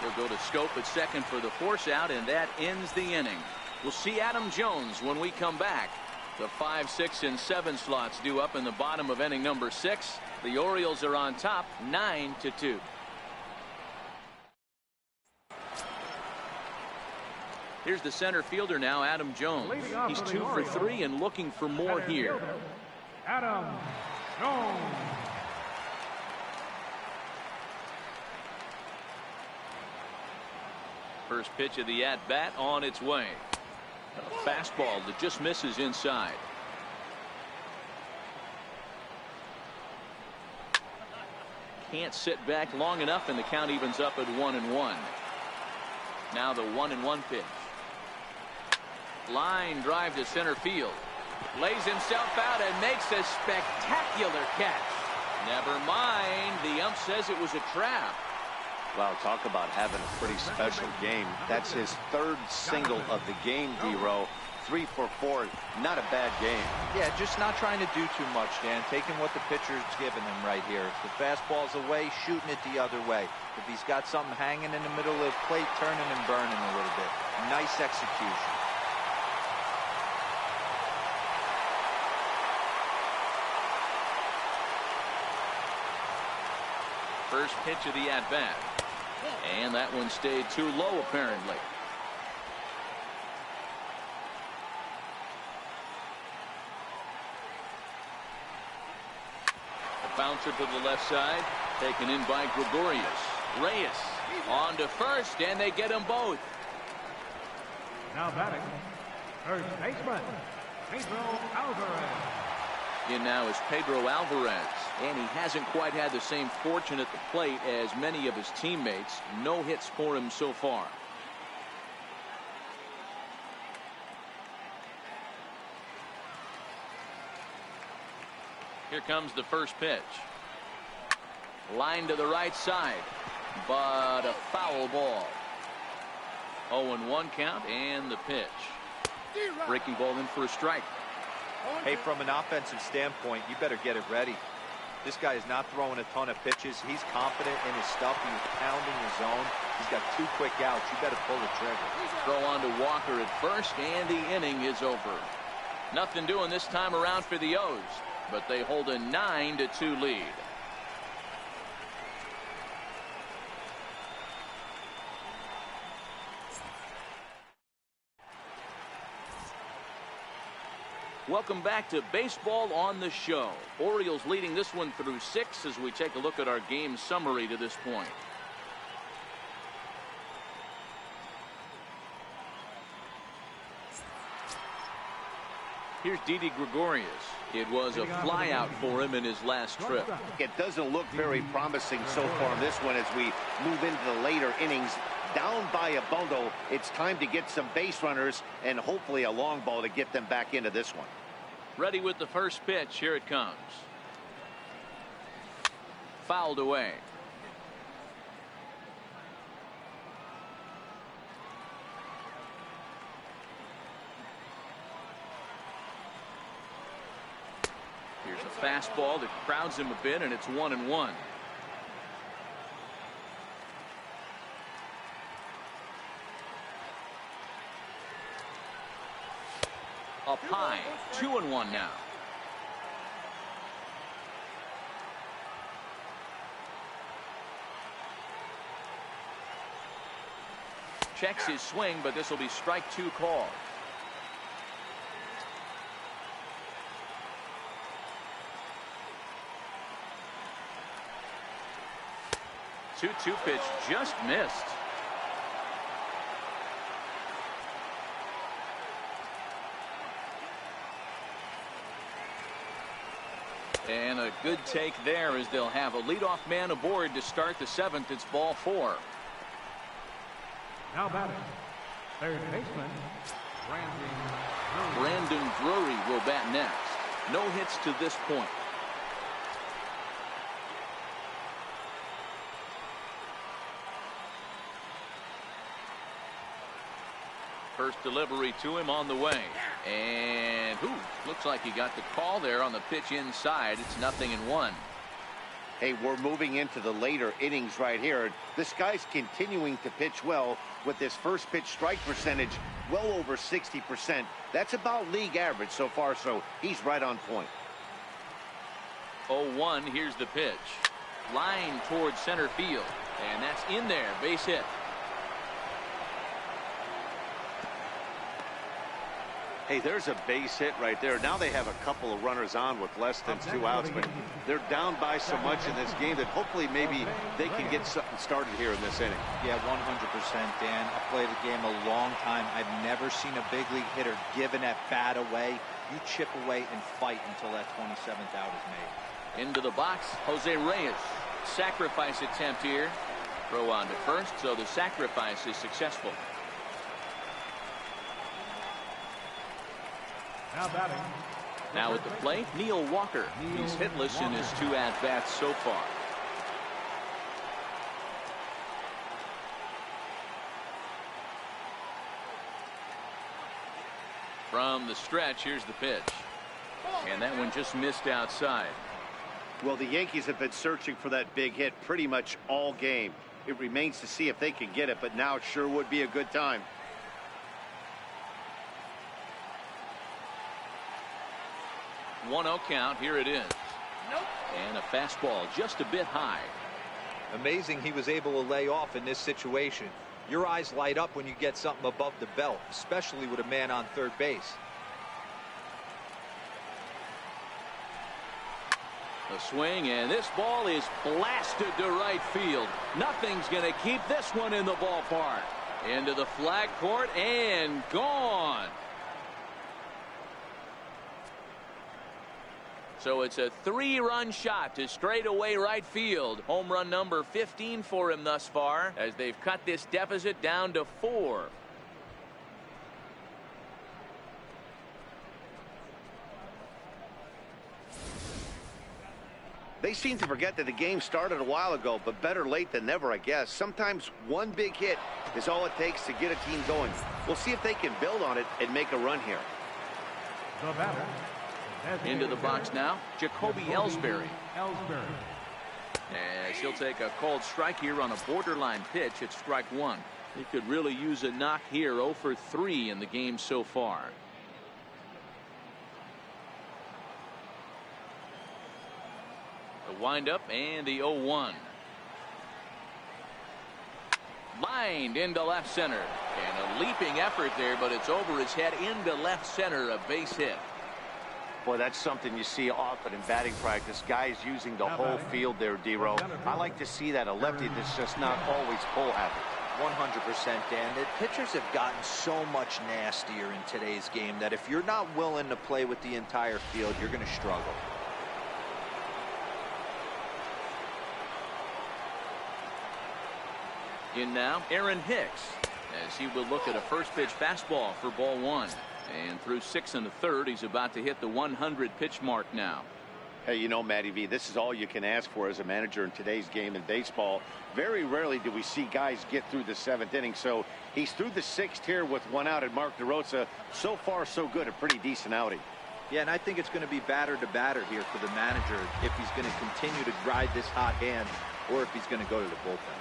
He'll go to Scope at second for the force out, and that ends the inning. We'll see Adam Jones when we come back. The 5, 6, and 7 slots due up in the bottom of inning number 6. The Orioles are on top, 9-2. Here's the center fielder now, Adam Jones. He's 2 for 3 and looking for more here. Adam Jones. First pitch of the at-bat on its way. A fastball that just misses inside. Can't sit back long enough, and the count evens up at 1-1. Now the 1-1 pitch. Line drive to center field. Lays himself out and makes a spectacular catch. Never mind, the ump says it was a trap. Wow, talk about having a pretty special game. That's his 3rd single of the game, D-Row. 3 for 4. Not a bad game. Yeah, just not trying to do too much, Dan. Taking what the pitcher's giving him right here. If the fastball's away, shooting it the other way. If he's got something hanging in the middle of the plate, turning and burning a little bit. Nice execution. First pitch of the at-bat. And that one stayed too low, apparently. A bouncer to the left side, taken in by Gregorius. Reyes on to first, and they get them both. Now batting, first baseman, Pedro Alvarez. In now is Pedro Alvarez, and he hasn't quite had the same fortune at the plate as many of his teammates. No hits for him so far. Here comes the first pitch. Line to the right side, but a foul ball. 0-1 count, and the pitch. Breaking ball in for a strike. Hey, from an offensive standpoint, you better get it ready. This guy is not throwing a ton of pitches. He's confident in his stuff. He's pounding his zone. He's got 2 quick outs. You better pull the trigger. Throw on to Walker at first, and the inning is over. Nothing doing this time around for the O's, but they hold a 9-2 lead. Welcome back to Baseball on the Show. Orioles leading this one through 6 as we take a look at our game summary to this point. Here's Didi Gregorius. It was a flyout for him in his last trip. It doesn't look very promising so far in this one as we move into the later innings. Down by a bundle, it's time to get some base runners and hopefully a long ball to get them back into this one. Ready with the first pitch. Here it comes. Fouled away. Here's a fastball that crowds him a bit, and it's 1-1. Up high, 2-1 now. Checks his swing, but this will be strike 2 called. Two-two pitch just missed. And a good take there as they'll have a leadoff man aboard to start the 7th. It's ball 4. Now batting, third baseman, Brandon Drury will bat next. No hits to this point. First delivery to him on the way. And looks like he got the call there on the pitch inside. It's 0-1. Hey, we're moving into the later innings right here. This guy's continuing to pitch well with this first pitch strike percentage well over 60%. That's about league average so far, so he's right on point. 0-1. Here's the pitch. Line towards center field. And that's in there. Base hit. Hey, there's a base hit right there. Now they have a couple of runners on with less than 2 outs, but they're down by so much in this game that hopefully maybe they can get something started here in this inning. Yeah, 100%, Dan. I played the game a long time. I've never seen a big league hitter give an at-bat away. You chip away and fight until that 27th out is made. Into the box, Jose Reyes. Sacrifice attempt here. Throw on to first, so the sacrifice is successful. now batting. Now at the plate, Neil Walker. He's hitless in his 2 at-bats so far. From the stretch, here's the pitch. And that one just missed outside. Well, the Yankees have been searching for that big hit pretty much all game. It remains to see if they can get it, but now sure would be a good time. One 0 count. Here it is. And a fastball just a bit high. Amazing he was able to lay off in this situation. Your eyes light up when you get something above the belt, especially with a man on third base. A swing, and this ball is blasted to right field. Nothing's going to keep this one in the ballpark. Into the flag court and gone. So it's a 3-run shot to straightaway right field. Home run number 15 for him thus far as they've cut this deficit down to 4. They seem to forget that the game started a while ago, but better late than never, I guess. Sometimes one big hit is all it takes to get a team going. We'll see if they can build on it and make a run here. The batter, Into the box now, Jacoby Ellsbury. As he'll take a called strike here on a borderline pitch at strike one. He could really use a knock here. 0 for 3 in the game so far. The windup and the 0-1. Lined into left center. And a leaping effort there, but it's over his head into left center. A base hit. Boy, that's something you see often in batting practice. Guys using the whole field there, D-Row. I like to see that. A lefty that's just not always pull happy. 100%, Dan. The pitchers have gotten so much nastier in today's game that if you're not willing to play with the entire field, you're going to struggle. In now, Aaron Hicks, as he will look at a first pitch fastball for ball one. And through 6 1/3, he's about to hit the 100 pitch mark now. Hey, you know, Matty V, this is all you can ask for as a manager in today's game in baseball. Very rarely do we see guys get through the 7th inning. So he's through the 6th here with 1 out, and Mark DeRosa, so far so good, a pretty decent outing. Yeah, and I think it's going to be batter to batter here for the manager if he's going to continue to ride this hot hand or if he's going to go to the bullpen.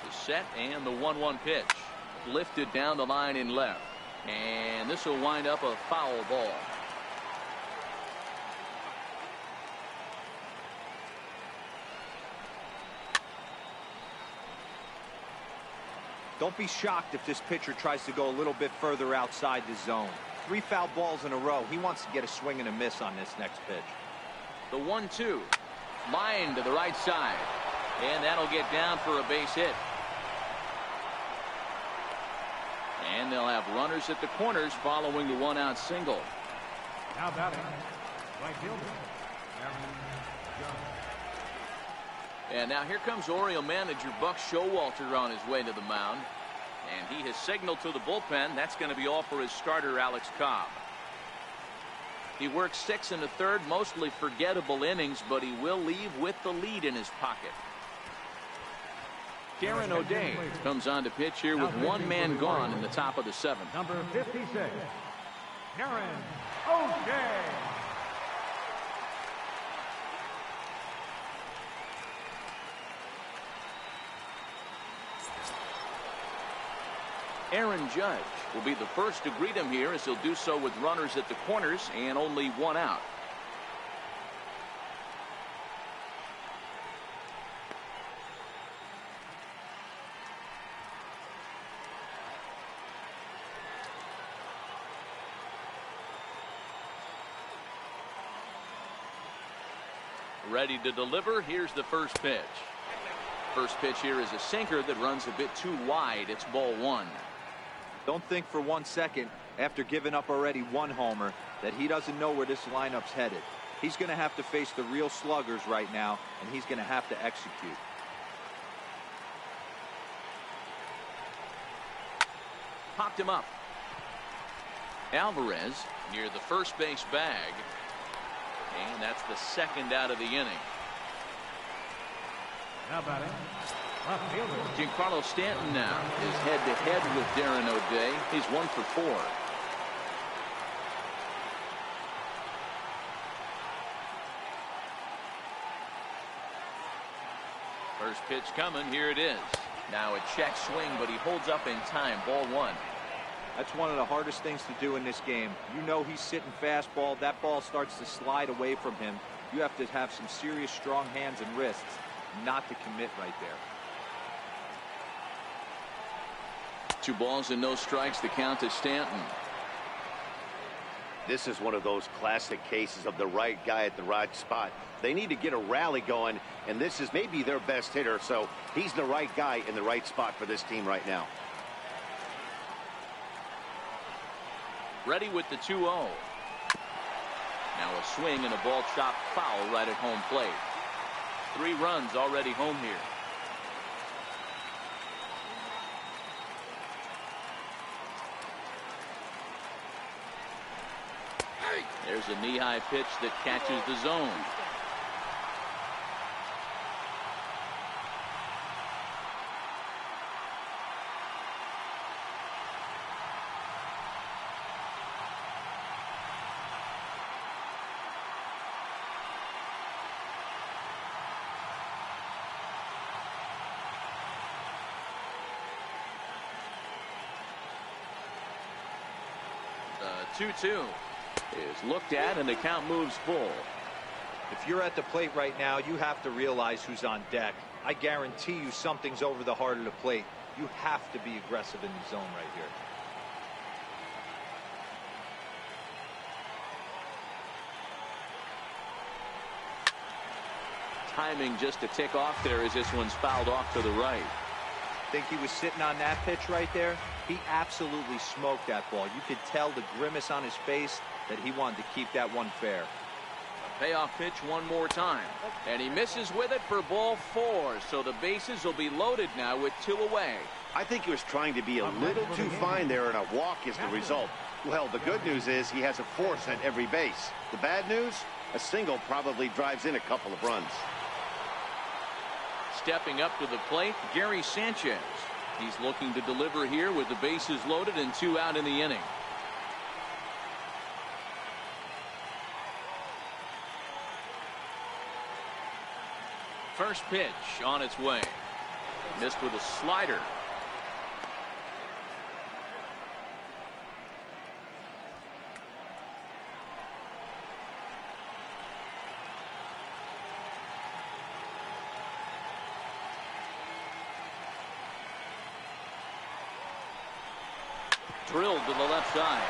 The set and the 1-1 pitch. Lifted down the line in left. And this will wind up a foul ball. Don't be shocked if this pitcher tries to go a little bit further outside the zone. 3 foul balls in a row. He wants to get a swing and a miss on this next pitch. The 1-2. Line to the right side. And that'll get down for a base hit. And they'll have runners at the corners following the 1-out single. Now batting, right fielder, Aaron Judge. And now here comes Oriole manager Buck Showalter on his way to the mound. And he has signaled to the bullpen. That's going to be all for his starter, Alex Cobb. He works 6 1/3, mostly forgettable innings, but he will leave with the lead in his pocket. Karen O'Day comes on to pitch here with 1 man gone in the top of the 7th. Number 56, Karen O'Day. Aaron Judge will be the first to greet him here, as he'll do so with runners at the corners and only 1 out. Ready to deliver. Here's the first pitch. First pitch here is a sinker that runs a bit too wide. It's ball 1. Don't think for 1 second, after giving up already 1 homer, that he doesn't know where this lineup's headed. He's going to have to face the real sluggers right now, and he's going to have to execute. Popped him up. Alvarez near the first base bag. And that's the 2nd out of the inning. Now batting, left fielder. Giancarlo Stanton now is head-to-head with Darren O'Day. He's 1 for 4. First pitch coming. Here it is. Now a check swing, but he holds up in time. Ball 1. That's one of the hardest things to do in this game. You know he's sitting fastball. That ball starts to slide away from him. You have to have some serious strong hands and wrists not to commit right there. 2 balls and no strikes. The count to Stanton. This is one of those classic cases of the right guy at the right spot. They need to get a rally going, and this is maybe their best hitter, so he's the right guy in the right spot for this team right now. Ready with the 2-0. Now a swing and a ball chopped foul right at home plate. 3 runs already home here. There's a knee-high pitch that catches the zone. 2-2 is looked at, and the count moves full. If you're at the plate right now, you have to realize who's on deck. I guarantee you something's over the heart of the plate. You have to be aggressive in the zone right here. Timing just to tick off there as this one's fouled off to the right. Think he was sitting on that pitch right there? He absolutely smoked that ball. You could tell the grimace on his face that he wanted to keep that one fair. A payoff pitch one more time. And he misses with it for ball 4. So the bases will be loaded now with 2 away. I think he was trying to be a little too fine there, and a walk is the result. Well, the good news is he has a force at every base. The bad news? A single probably drives in a couple of runs. Stepping up to the plate, Gary Sanchez. He's looking to deliver here with the bases loaded and 2 out in the inning. First pitch on its way. Missed with a slider. Drilled to the left side.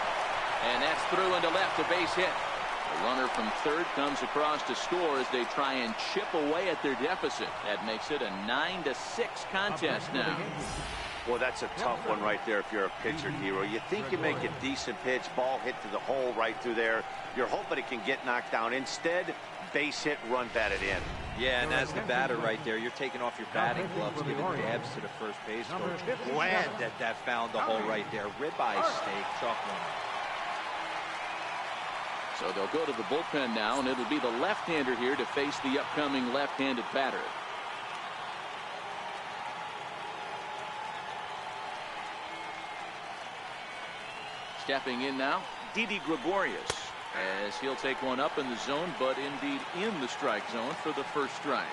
And that's through into left, a base hit. The runner from third comes across to score as they try and chip away at their deficit. That makes it a 9-6 contest now. Well, that's a tough one right there if you're a pitcher, Hero. You think you make a decent pitch, ball hit to the hole right through there. You're hoping it can get knocked down. Instead, base hit, run batted in. Yeah, and as the batter right there, you're taking off your batting gloves, giving dabs to the first base coach. Glad that found the hole right there. Ribeye steak, chalk one. So they'll go to the bullpen now, and it'll be the left-hander here to face the upcoming left-handed batter. Stepping in now, Didi Gregorius, as he'll take one up in the zone, but indeed in the strike zone for the first strike.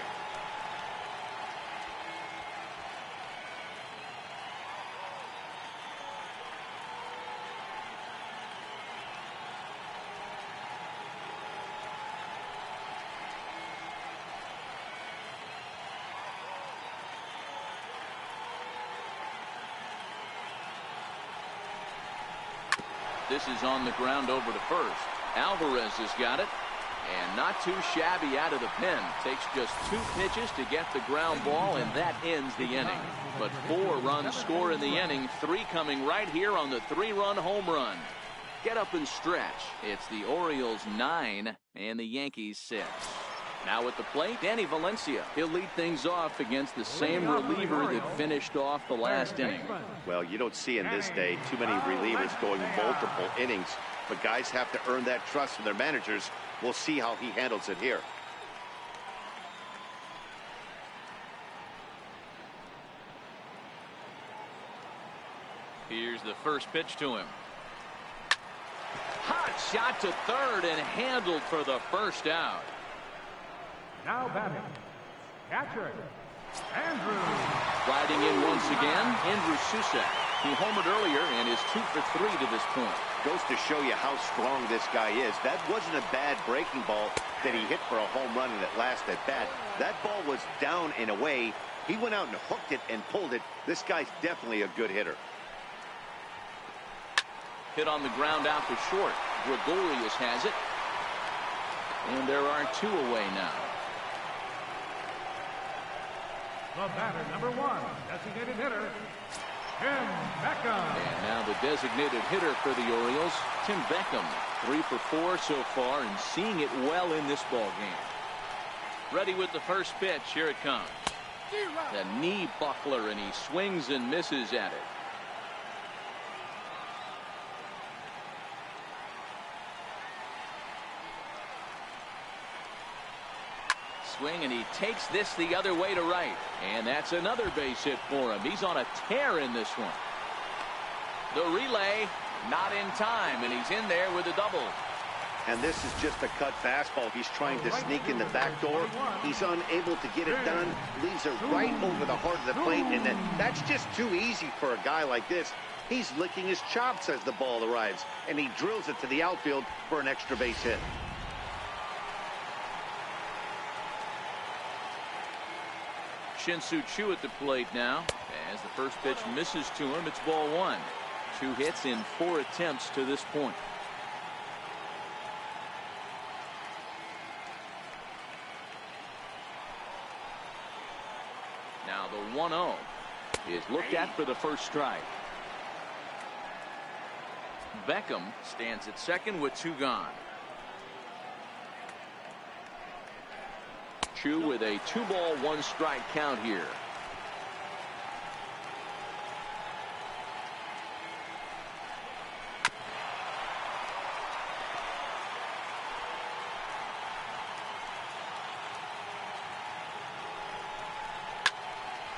This is on the ground over to first. Alvarez has got it, and not too shabby out of the pen. Takes just 2 pitches to get the ground ball, and that ends the inning. But 4 runs score in the inning, 3 coming right here on the 3-run home run. Get up and stretch. It's the Orioles 9 and the Yankees 6. Now at the plate, Danny Valencia. He'll lead things off against the same reliever that finished off the last inning. Well, you don't see in this day too many relievers going multiple innings, but guys have to earn that trust from their managers. We'll see how he handles it here. Here's the first pitch to him. Hot shot to third and handled for the first out. Now batting, catcher, Andrew. Riding in once again, Andrew Susak. He homered earlier and is 2 for 3 to this point. Goes to show you how strong this guy is. That wasn't a bad breaking ball that he hit for a home run in that last at bat. That ball was down and away. He went out and hooked it and pulled it. This guy's definitely a good hitter. Hit on the ground out to short. Gregorius has it. And there are 2 away now. The batter, number 1, designated hitter, Tim Beckham. And now the designated hitter for the Orioles, Tim Beckham. 3 for 4 so far and seeing it well in this ball game. Ready with the first pitch. Here it comes. The knee buckler, and he swings and misses at it. Swing, and he takes this the other way to right, and that's another base hit for him. He's on a tear in this one. The relay not in time, and he's in there with a double. And this is just a cut fastball. He's trying to sneak in the back door. He's unable to get it done. Leaves it right over the heart of the plate, and then that's just too easy for a guy like this. He's licking his chops as the ball arrives, and he drills it to the outfield for an extra base hit. Shin-Soo Choo at the plate now. As the first pitch misses to him, it's ball one. 2 hits in 4 attempts to this point. Now the 1-0 is looked at for the first strike. Beckham stands at second with 2 gone. Choo with a 2-ball 1-strike count here.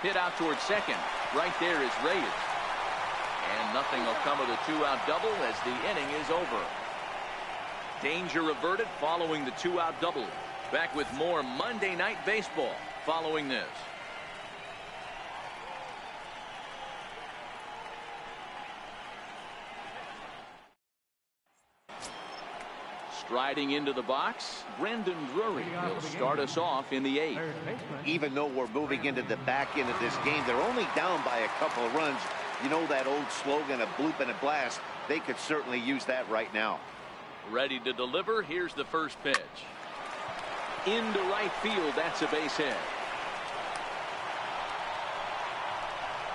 Hit out towards second. Right there is Reyes. And nothing will come of the 2-out double as the inning is over. Danger averted following the 2-out double. Back with more Monday Night Baseball following this. Striding into the box, Brendan Drury will start us off in the 8th. Even though we're moving into the back end of this game, they're only down by a couple of runs. You know that old slogan, a bloop and a blast. They could certainly use that right now. Ready to deliver. Here's the first pitch. Into right field. That's a base hit.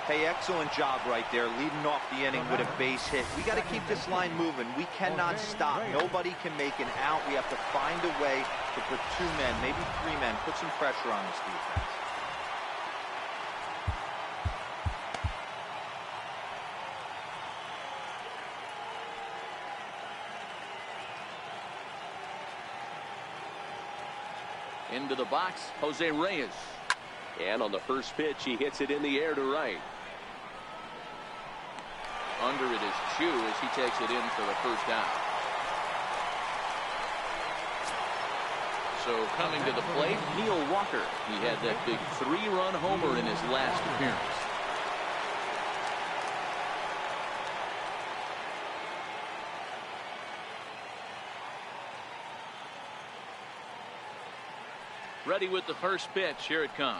Hey, excellent job right there, leading off the inning with a base hit. We got to keep this line moving. We cannot stop. Nobody can make an out. We have to find a way to put 2 men, maybe 3 men, put some pressure on this defense. Into the box, Jose Reyes. And on the first pitch, he hits it in the air to right. Under it is Choo as he takes it in for the first out. So coming to the plate, Neil Walker. He had that big 3-run homer in his last appearance. Ready with the first pitch. Here it comes.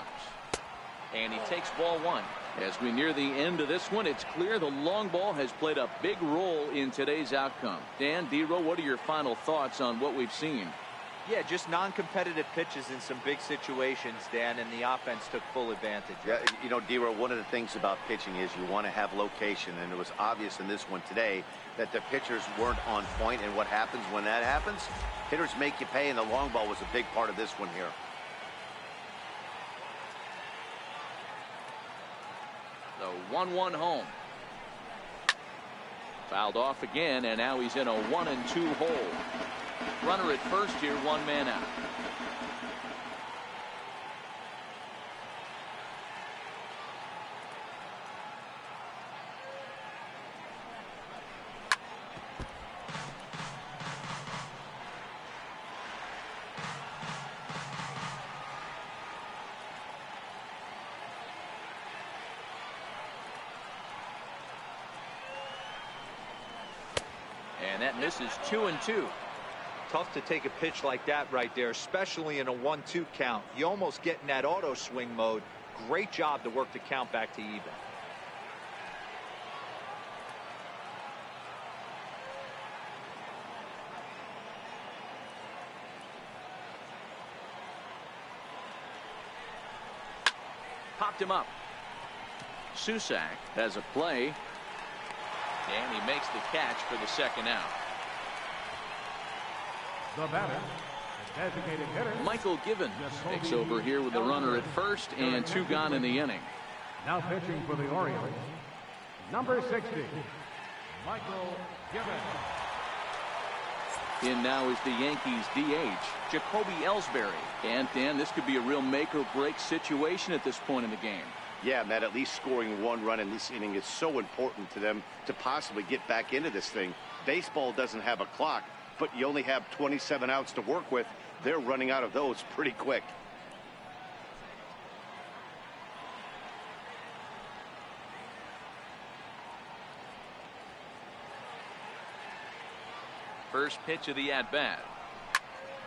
And he takes ball 1. As we near the end of this one, it's clear the long ball has played a big role in today's outcome. Dan, D-Row, what are your final thoughts on what we've seen? Yeah, just non-competitive pitches in some big situations, Dan, and the offense took full advantage. Yeah, you know, D-Row, one of the things about pitching is you want to have location, and it was obvious in this one today that the pitchers weren't on point, and what happens when that happens? Hitters make you pay, and the long ball was a big part of this one here. The 1-1 home. Fouled off again, and now he's in a 1-2 hole. Runner at first here, 1 man out. And that misses 2-2. Tough to take a pitch like that right there, especially in a 1-2 count. You almost get in that auto swing mode. Great job to work the count back to even. Popped him up. Susak has a play. And he makes the catch for the second out. The batter, the designated hitter, Michael Given takes over here with the runner at first and 2 gone in the inning. now pitching for the Orioles, number 60, Michael Given. In now is the Yankees DH, Jacoby Ellsbury. And Dan, this could be a real make or break situation at this point in the game. Yeah, Matt, at least scoring 1 run in this inning is so important to them to possibly get back into this thing. Baseball doesn't have a clock, but you only have 27 outs to work with. They're running out of those pretty quick. First pitch of the at-bat.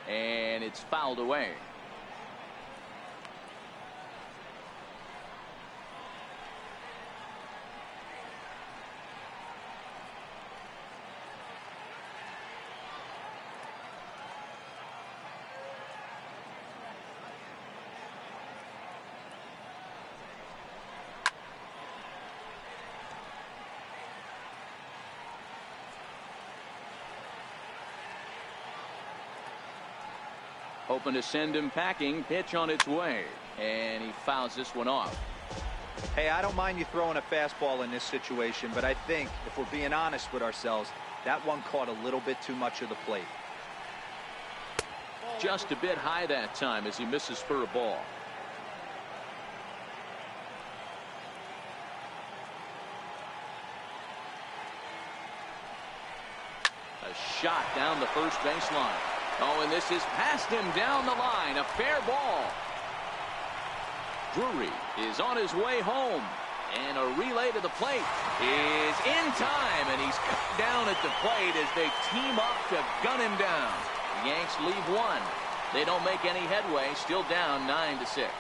And it's fouled away. Hoping to send him packing. Pitch on its way. And he fouls this one off. Hey, I don't mind you throwing a fastball in this situation, but I think, if we're being honest with ourselves, that one caught a little bit too much of the plate. Just a bit high that time as he misses for a ball. A shot down the first baseline. Oh, and this is past him down the line. A fair ball. Drury is on his way home. And a relay to the plate is in time. And he's cut down at the plate as they team up to gun him down. The Yanks leave one. They don't make any headway. Still down 9-6.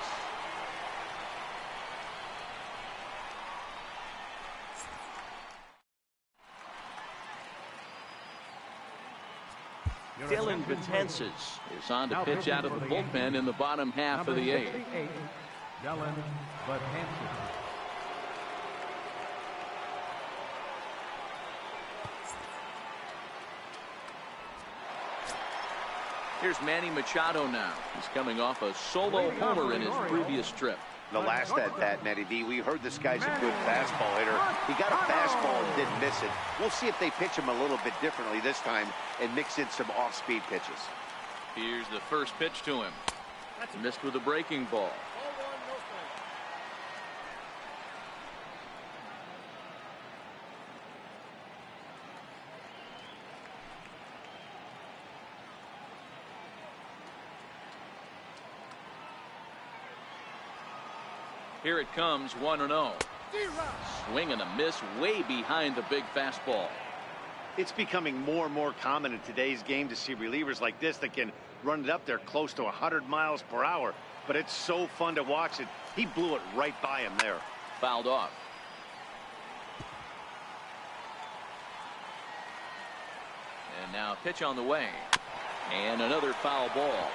Dylan Betances is on to pitch out of the bullpen in the bottom half of the eighth. Dylan Betances. Here's Manny Machado now. He's coming off a solo homer in his previous trip. The last at-bat, Matty V, we heard this guy's a good fastball hitter. He got a fastball and didn't miss it. We'll see if they pitch him a little bit differently this time and mix in some off-speed pitches. Here's the first pitch to him. Missed with a breaking ball. Here it comes, 1-0. Swing and a miss way behind the big fastball. It's becoming more and more common in today's game to see relievers like this that can run it up there close to 100 miles per hour. But it's so fun to watch it. He blew it right by him there. Fouled off. And now a pitch on the way. And another foul ball.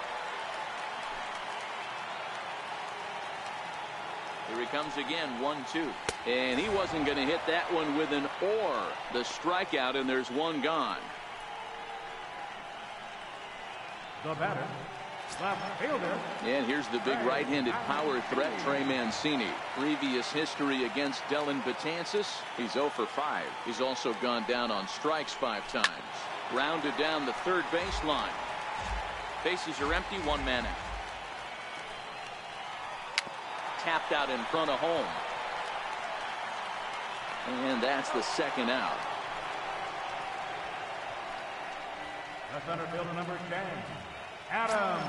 Here he comes again, 1-2. And he wasn't going to hit that one with an or. The strikeout, and there's one gone. The batter, left fielder. And here's the big right-handed power threat, Trey Mancini. Previous history against Dylan Betances. He's 0 for 5. He's also gone down on strikes 5 times. Grounded down the third baseline. Bases are empty, one man out. Tapped out in front of home. And that's the second out. The center fielder, number 10, Adam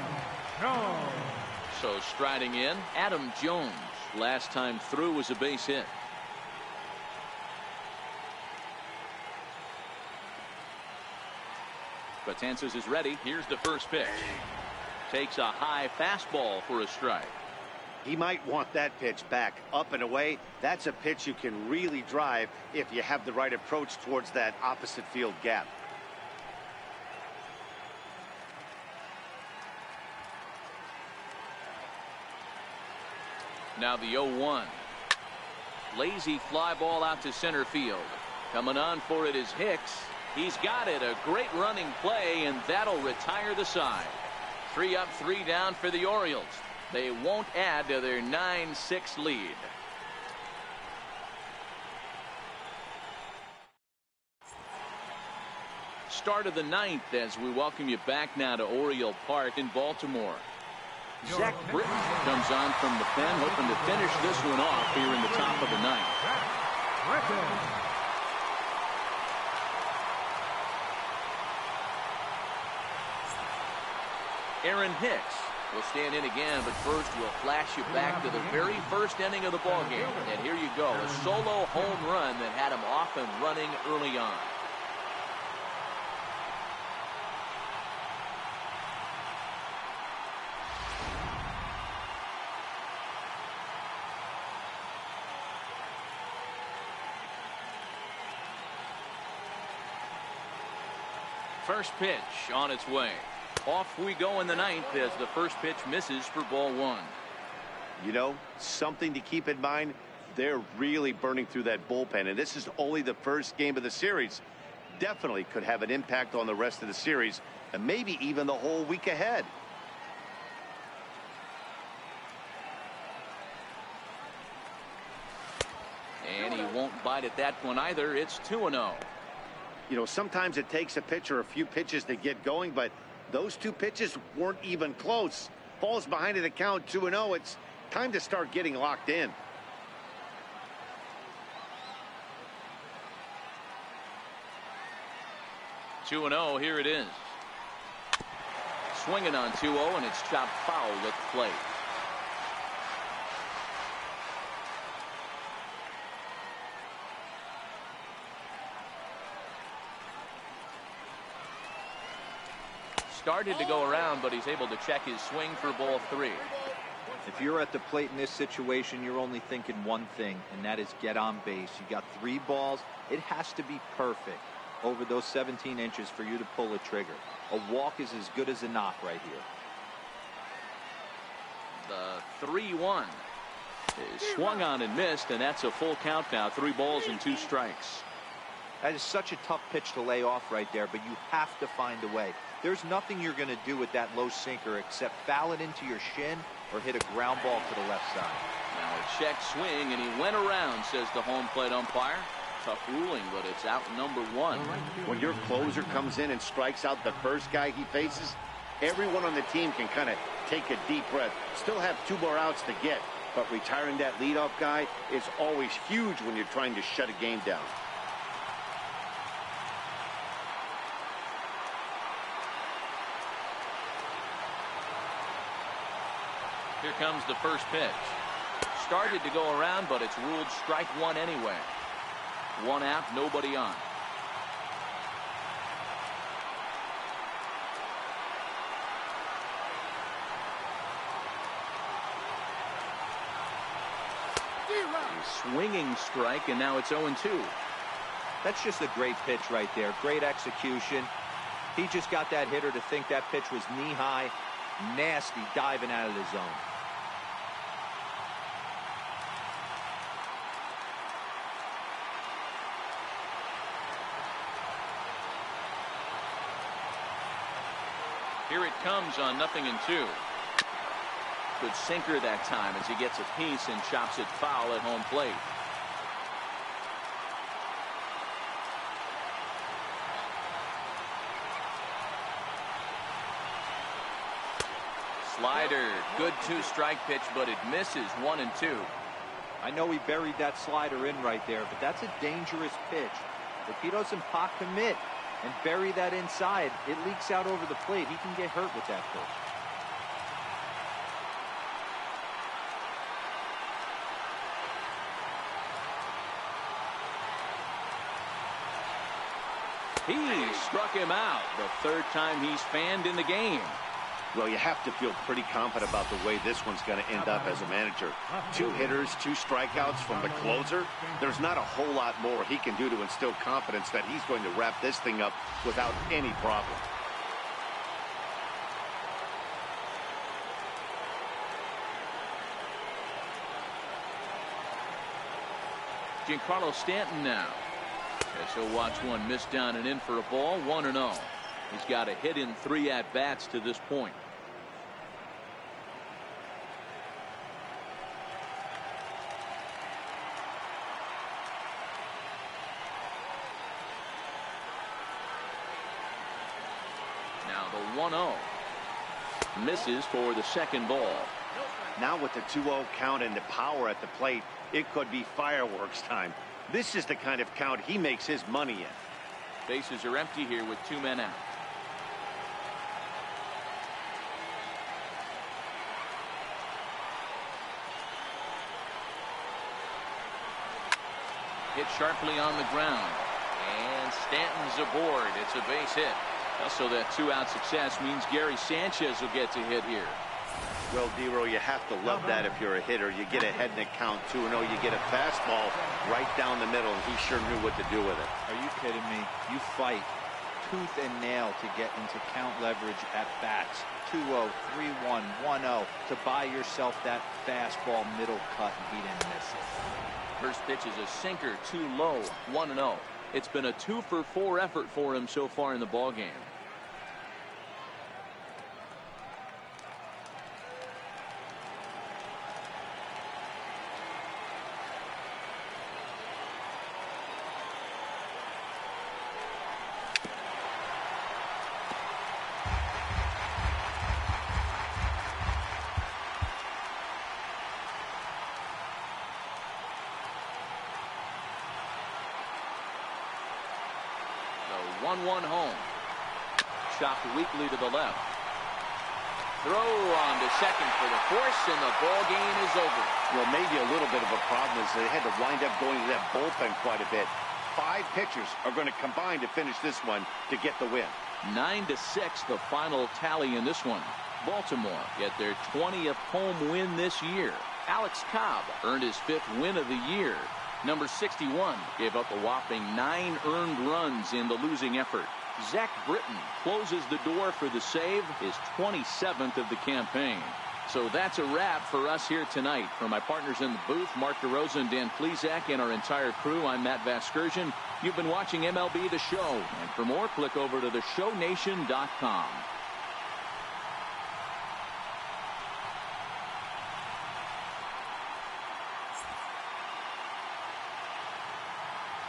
Jones. So striding in, Adam Jones. Last time through was a base hit. Betances is ready. Here's the first pitch. Takes a high fastball for a strike. He might want that pitch back, up and away. That's a pitch you can really drive if you have the right approach towards that opposite field gap. Now the 0-1. Lazy fly ball out to center field. Coming on for it is Hicks. He's got it. A great running play, and that'll retire the side. 3 up, 3 down for the Orioles. They won't add to their 9-6 lead. Start of the 9th as we welcome you back now to Oriole Park in Baltimore. Zach Britton comes on from the pen, hoping to finish this one off here in the top of the 9th. Aaron Hicks will stand in again, but first we'll flash you back to the very first inning of the ballgame. And here you go, a solo home run that had him off and running early on. First pitch on its way. Off we go in the ninth as the first pitch misses for ball one. You know, something to keep in mind, they're really burning through that bullpen, and this is only the first game of the series. Definitely could have an impact on the rest of the series, and maybe even the whole week ahead. And he won't bite at that one either. It's 2-0. You know, sometimes it takes a pitcher a few pitches to get going, but those two pitches weren't even close. Falls behind at the count 2-0. It's time to start getting locked in. Two-0, here it is. Swinging on 2-0, and it's chopped foul at the plate. Started to go around, but he's able to check his swing for ball three. If you're at the plate in this situation, you're only thinking one thing, and that is get on base. You got 3 balls. It has to be perfect over those 17 inches for you to pull a trigger. A walk is as good as a knock right here. The 3-1 is swung on and missed, and that's a full count now. 3 balls and 2 strikes. That is such a tough pitch to lay off right there, but you have to find a way. There's nothing you're going to do with that low sinker except foul it into your shin or hit a ground ball to the left side. Now a check swing, and he went around, says the home plate umpire. Tough ruling, but it's out number 1. When your closer comes in and strikes out the first guy he faces, everyone on the team can kind of take a deep breath. Still have 2 more outs to get, but retiring that leadoff guy is always huge when you're trying to shut a game down. Here comes the first pitch. Started to go around, but it's ruled strike 1 anyway. 1 out, nobody on. A swinging strike, and now it's 0-2. That's just a great pitch right there. Great execution. He just got that hitter to think that pitch was knee-high. Nasty diving out of the zone. Here it comes on 0-2. Good sinker that time as he gets a piece and chops it foul at home plate. Slider, good 2-strike pitch, but it misses 1-2. I know he buried that slider in right there, but that's a dangerous pitch. If he doesn't pot commit and bury that inside, it leaks out over the plate. He can get hurt with that pitch. He struck him out the 3rd time he's fanned in the game. Well, you have to feel pretty confident about the way this one's going to end up as a manager. 2 hitters, 2 strikeouts from the closer. There's not a whole lot more he can do to instill confidence that he's going to wrap this thing up without any problem. Giancarlo Stanton now. As he'll watch one miss down and in for a ball. 1-0. He's got a hit in 3 at-bats to this point. Now the 1-0. Misses for the 2nd ball. Now with the 2-0 count and the power at the plate, it could be fireworks time. This is the kind of count he makes his money in. Bases are empty here with 2 men out. Hit sharply on the ground. And Stanton's aboard. It's a base hit. Also, that 2-out success means Gary Sanchez will get to hit here. Well, D-Row, you have to love that if you're a hitter. You get ahead in the count 2-0. You get a fastball right down the middle, and he sure knew what to do with it. Are you kidding me? You fight tooth and nail to get into count leverage at bats. 2-0, 3-1, 1-0 to buy yourself that fastball middle cut, and he didn't miss it. First pitch is a sinker, too low, 1-0. It's been a 2-for-4 effort for him so far in the ballgame. The 1-1 home. Chopped weakly to the left. Throw on to second for the force, and the ball game is over. Well, maybe a little bit of a problem is they had to wind up going to that bullpen quite a bit. 5 pitchers are going to combine to finish this one to get the win. 9-6, the final tally in this one. Baltimore get their 20th home win this year. Alex Cobb earned his 5th win of the year. Number 61 gave up a whopping 9 earned runs in the losing effort. Zach Britton closes the door for the save, his 27th of the campaign. So that's a wrap for us here tonight. For my partners in the booth, Mark DeRosa and Dan Plesac, and our entire crew, I'm Matt Vasgersian. You've been watching MLB The Show. And for more, click over to theshownation.com.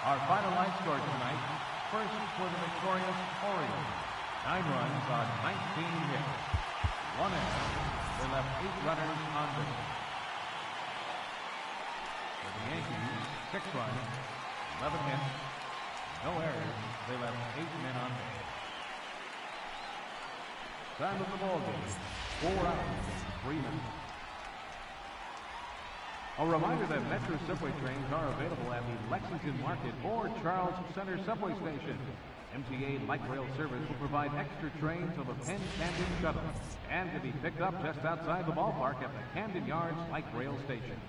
Our final line score tonight, first for the victorious Orioles. 9 runs on 19 hits. 1 error. They left 8 runners on base. For the Yankees, 6 runs, 11 hits, no errors. They left 8 men on base. Time of the ball game, 4 hours, 3 minutes. A reminder that Metro subway trains are available at the Lexington Market or Charles Center subway station. MTA Light Rail Service will provide extra trains on the Penn Camden Shuttle and can be picked up just outside the ballpark at the Camden Yards Light Rail Station.